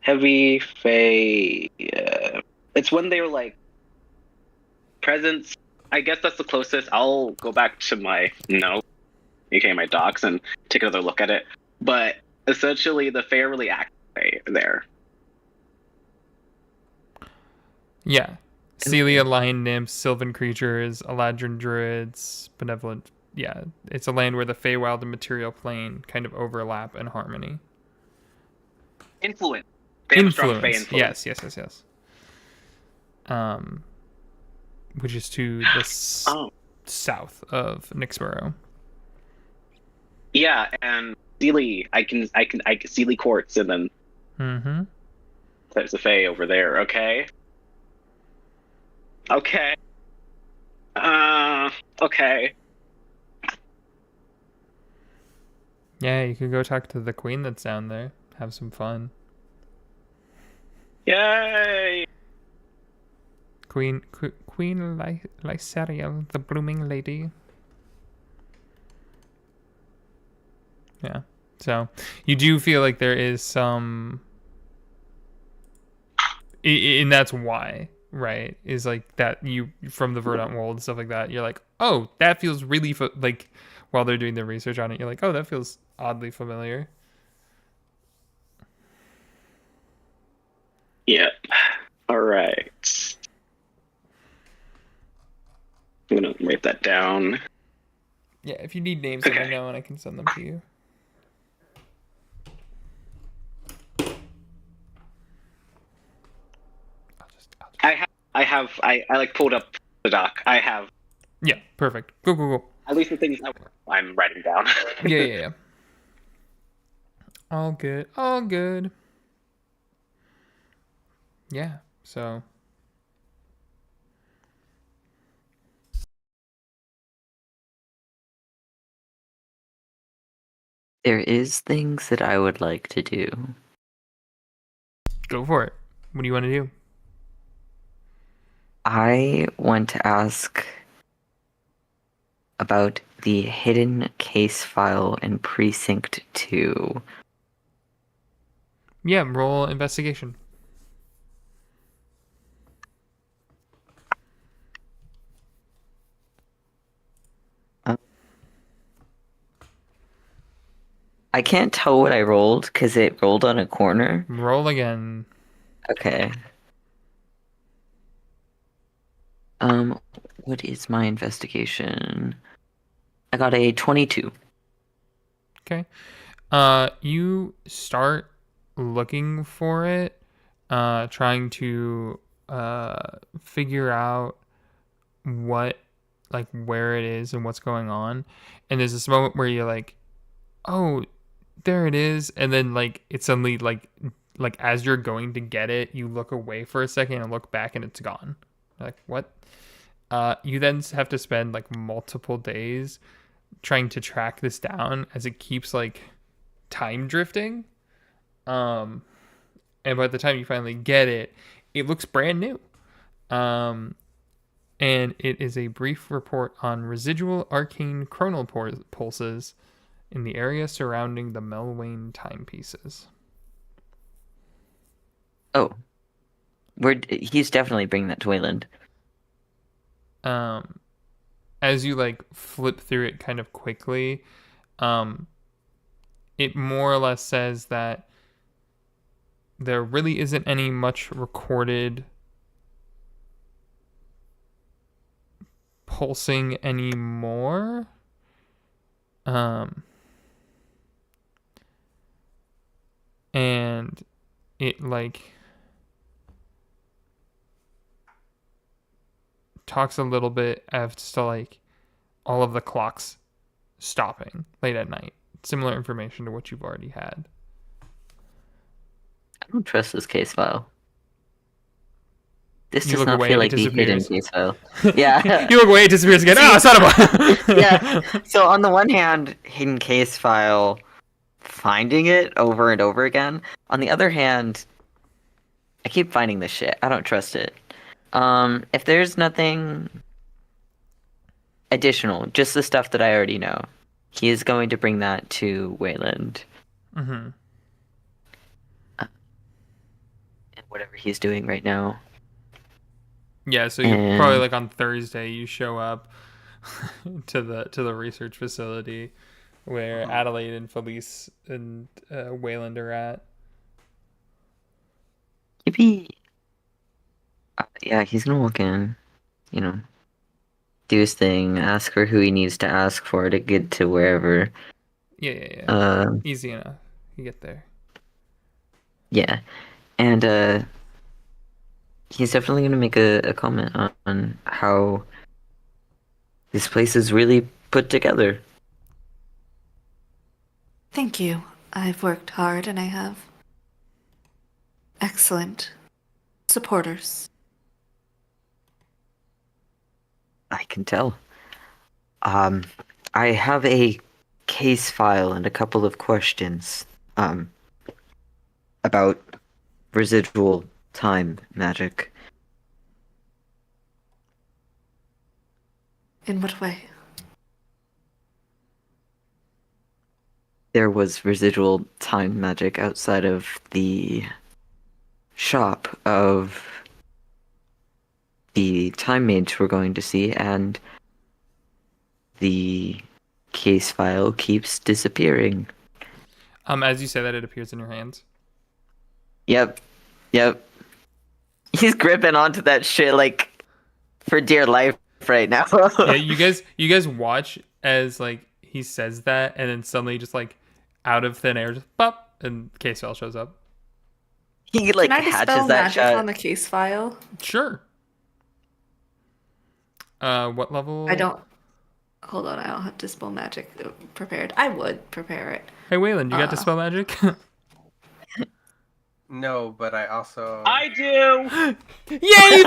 Heavy Fae. It's when they were like presence. I guess that's the closest. I'll go back to my note, aka my docs, and take another look at it. But essentially, the Fae are really active there. Yeah. Celia Lion Nymphs, Sylvan Creatures, Eladrin Druids, Benevolent. Yeah, it's a land where the Feywild and Material Plane kind of overlap in harmony. Influence. They have a strong Fae influence. Yes. Which is to the south of Nyxborough. Yeah, and Sealy, I can Sealy Courts, and then there's a Fae over there. Okay. Okay. Okay. Yeah, you could go talk to the queen that's down there. Have some fun. Yay! Queen Lysariel, the blooming lady. Yeah. So you do feel like there is some and that's why, right? Is like that you from the Verdant world and stuff like that. You're like, oh, that feels really like while they're doing their research on it, you're like, oh, that feels oddly familiar. Yep. All right. I'm gonna write that down. Yeah, if you need names, let me Okay. know and I can send them to you. I like pulled up the doc. I have Yeah, perfect. Go. at least the things I'm writing down. Yeah. All good. All good. Yeah. So There is things that I would like to do. go for it. What do you want to do? I want to ask about the hidden case file in Precinct 2. Yeah, roll investigation. I can't tell what I rolled because it rolled on a corner. Roll again. Okay. What is my investigation? I got a 22. Okay. You start looking for it, trying to figure out what, like, where it is and what's going on. And there's this moment where you're like, oh, there it is. And then, like, it suddenly, like as you're going to get it, you look away for a second and look back and it's gone. You're like, what? You then have to spend like multiple days trying to track this down as it keeps like time drifting. And by the time you finally get it, it looks brand new. And it is a brief report on residual arcane chronal pulses in the area surrounding the Melwane timepieces. Oh. He's definitely bringing that to Wayland. As you like flip through it kind of quickly, it more or less says that there really isn't any much recorded pulsing anymore. And it like talks a little bit as to like all of the clocks stopping late at night. Similar information to what you've already had. I don't trust this case file. This You does look not away, feel it like the hidden disappears. case file. Yeah. You look away, it disappears again. Oh, son of a. Yeah. So on the one hand, hidden case file, finding it over and over again. On the other hand, I keep finding this shit. I don't trust it. If there's nothing additional, just the stuff that I already know, he is going to bring that to Wayland. Mm-hmm. And whatever he's doing right now. Yeah, so you're probably like on Thursday. You show up to the research facility where Adelaide and Felice and Wayland are at. Yippee! Yeah, he's gonna walk in, do his thing, ask for who he needs to ask for to get to wherever. Yeah. Easy enough. You get there. Yeah, and he's definitely gonna make a comment on how this place is really put together. Thank you. I've worked hard and I have excellent supporters. I can tell. I have a case file and a couple of questions, about residual time magic. In what way? There was residual time magic outside of the shop of the time mage we're going to see, and the case file keeps disappearing. As you say that, it appears in your hands. Yep. He's gripping onto that shit like for dear life right now. Yeah, you guys watch as like he says that, and then suddenly just like out of thin air, just pop, and case file shows up. He like Can I hatches dispel that magic shot. on the case file? Sure. What level? I don't. Hold on, I don't have dispel magic prepared. I would prepare it. Hey, Wayland, you got dispel magic? No, but I also. I do. Yay,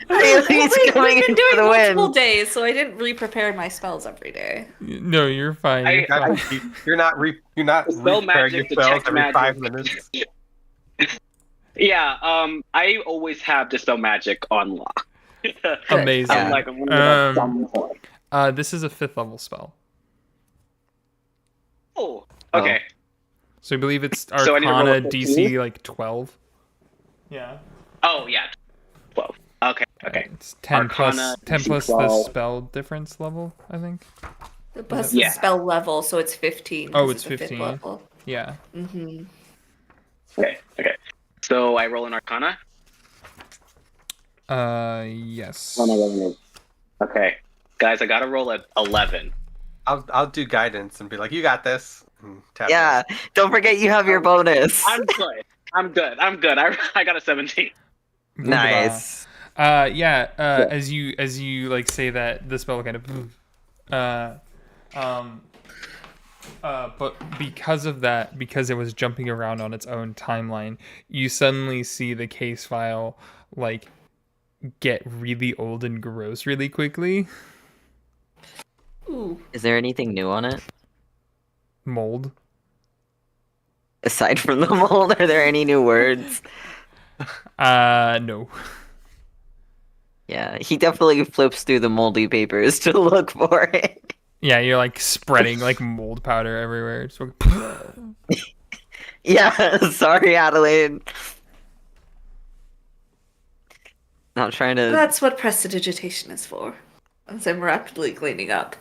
Felice! He's coming We've been in doing for the multiple win. days, so I didn't re-prepare my spells every day. No, you're fine. You're fine. You're not Dispel repairing magic, your spells detect every magic. 5 minutes. Yeah, I always have dispel magic on lock. Amazing. I'm like, This is a 5th level spell. oh, okay. So I believe it's So I need to roll Arcana a DC 15? like 12. Yeah. Oh yeah, 12. Okay. It's 10 plus Arcana 10 DC plus the 12. spell difference level, I think. Plus Yeah. the spell level, so it's 15. Oh, 'cause it's a fifth 15. level. Yeah. Mm-hmm. Okay. So I roll an Arcana. Yes. Okay, guys, I gotta roll at 11. I'll do guidance and be like, you got this. And tap Yeah, don't forget you have your bonus. I'm good. I got a 17. Nice. Yeah, as you like say that, the spell kind of but because of that, because it was jumping around on its own timeline, you suddenly see the case file like get really old and gross really quickly. Ooh. Is there anything new on it? Mold. Aside from the mold, are there any new words? No. Yeah, he definitely flips through the moldy papers to look for it. Yeah, you're like spreading like mold powder everywhere. Just like, Yeah, sorry, Adelaide. Not trying to. That's what prestidigitation is for. As I'm rapidly cleaning up.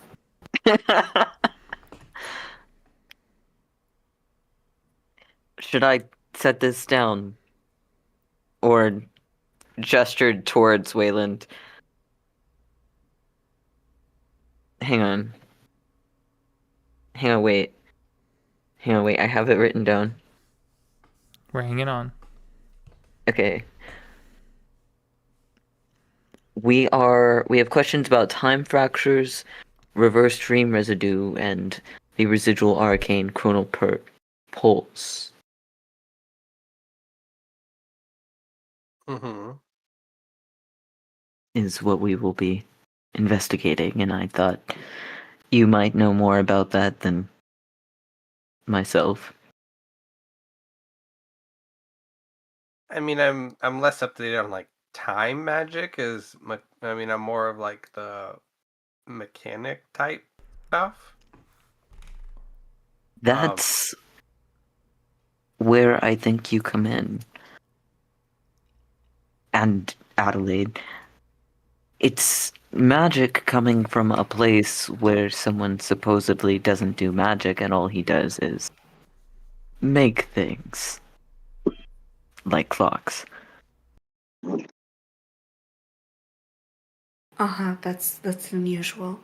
Should I set this down? Or gestured towards Wayland? Hang on, wait. I have it written down. we're hanging on. Okay. We have questions about time fractures, reverse dream residue, and the residual arcane chronal pulse. Mm-hmm. Is what we will be investigating, and I thought you might know more about that than myself. I mean, I'm less up to date on like time magic. I'm more of like the mechanic type stuff. That's where I think you come in. And Adelaide, it's magic coming from a place where someone supposedly doesn't do magic and all he does is make things. Like clocks. Uh-huh, that's unusual.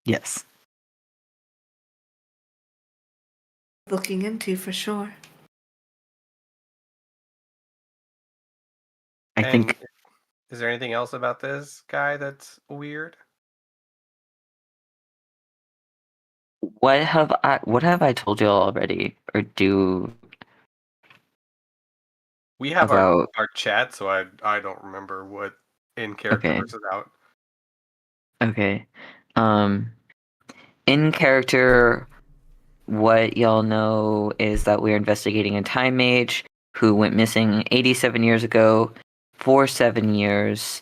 Yes. Looking into for sure. I think Is there anything else about this guy that's weird? what have I told you already? Or do We have About- our chat, so I don't remember what in character Okay. versus out. Okay. In character, what y'all know is that we're investigating a time mage who went missing 87 years ago for 7 years.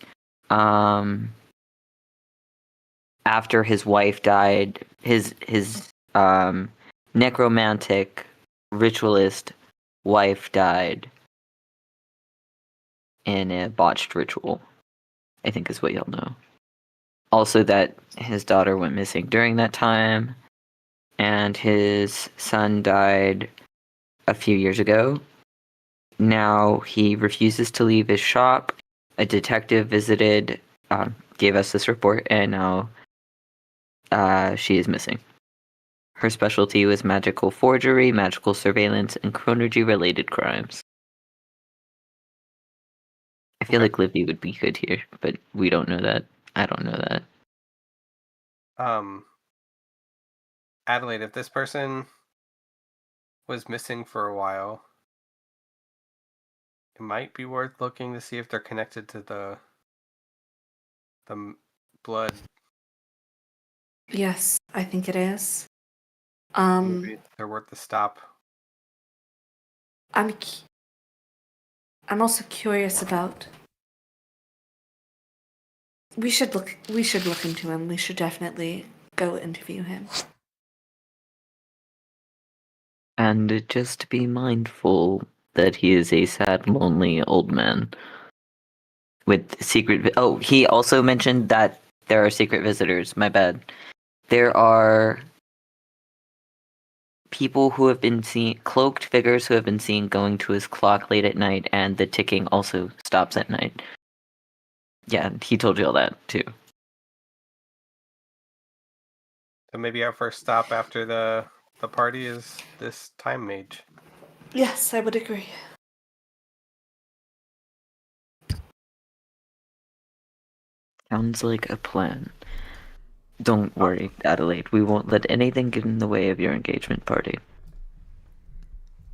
After his wife died, his necromantic ritualist wife died in a botched ritual, I think is what you'll know. Also that his daughter went missing during that time, and his son died a few years ago. Now he refuses to leave his shop. A detective visited, gave us this report, and now she is missing. Her specialty was magical forgery, magical surveillance, and chronergy-related crimes. I feel like Livy would be good here, but we don't know that. I don't know that. Adelaide, if this person was missing for a while, it might be worth looking to see if they're connected to the blood. Yes, I think it is. Maybe they're worth the stop. I'm also curious about. We should look into him. We should definitely go interview him. And just be mindful that he is a sad, lonely old man with secret. Oh, he also mentioned that there are secret visitors. My bad. There are people who have been seen, cloaked figures who have been seen going to his clock late at night, and the ticking also stops at night. Yeah, he told you all that too. So maybe our first stop after the party is this time mage. Yes, I would agree. Sounds like a plan. Don't worry, Adelaide. We won't let anything get in the way of your engagement party.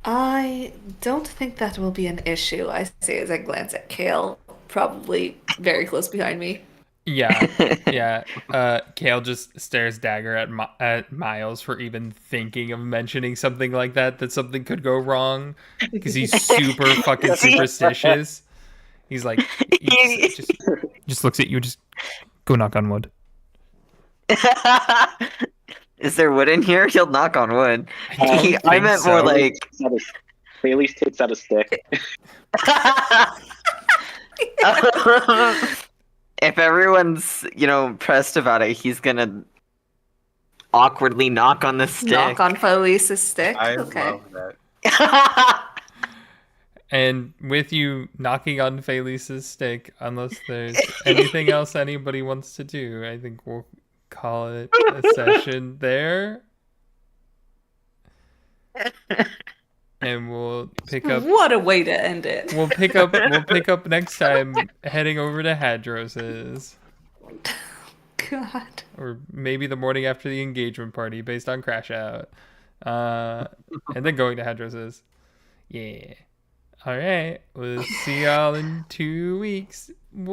I don't think that will be an issue, I say as I glance at Kale, probably very close behind me. Yeah, yeah. Kale just stares dagger at Miles for even thinking of mentioning something like that something could go wrong, because he's super fucking superstitious. He's like, he just looks at you, just go knock on wood. Is there wood in here? He'll knock on wood. I I meant more like. Bailey's takes out a stick. If everyone's, pressed about it, he's gonna awkwardly knock on the stick. Knock on Felice's stick. I Okay. love that. And with you knocking on Felice's stick, unless there's anything else anybody wants to do, I think we'll call it a session there. And we'll pick up. What a way to end it. We'll pick up next time, heading over to Hadros's. God. Or maybe the morning after the engagement party, based on Crash Out. And then going to Hadros's. Yeah. All right. We'll see y'all in 2 weeks.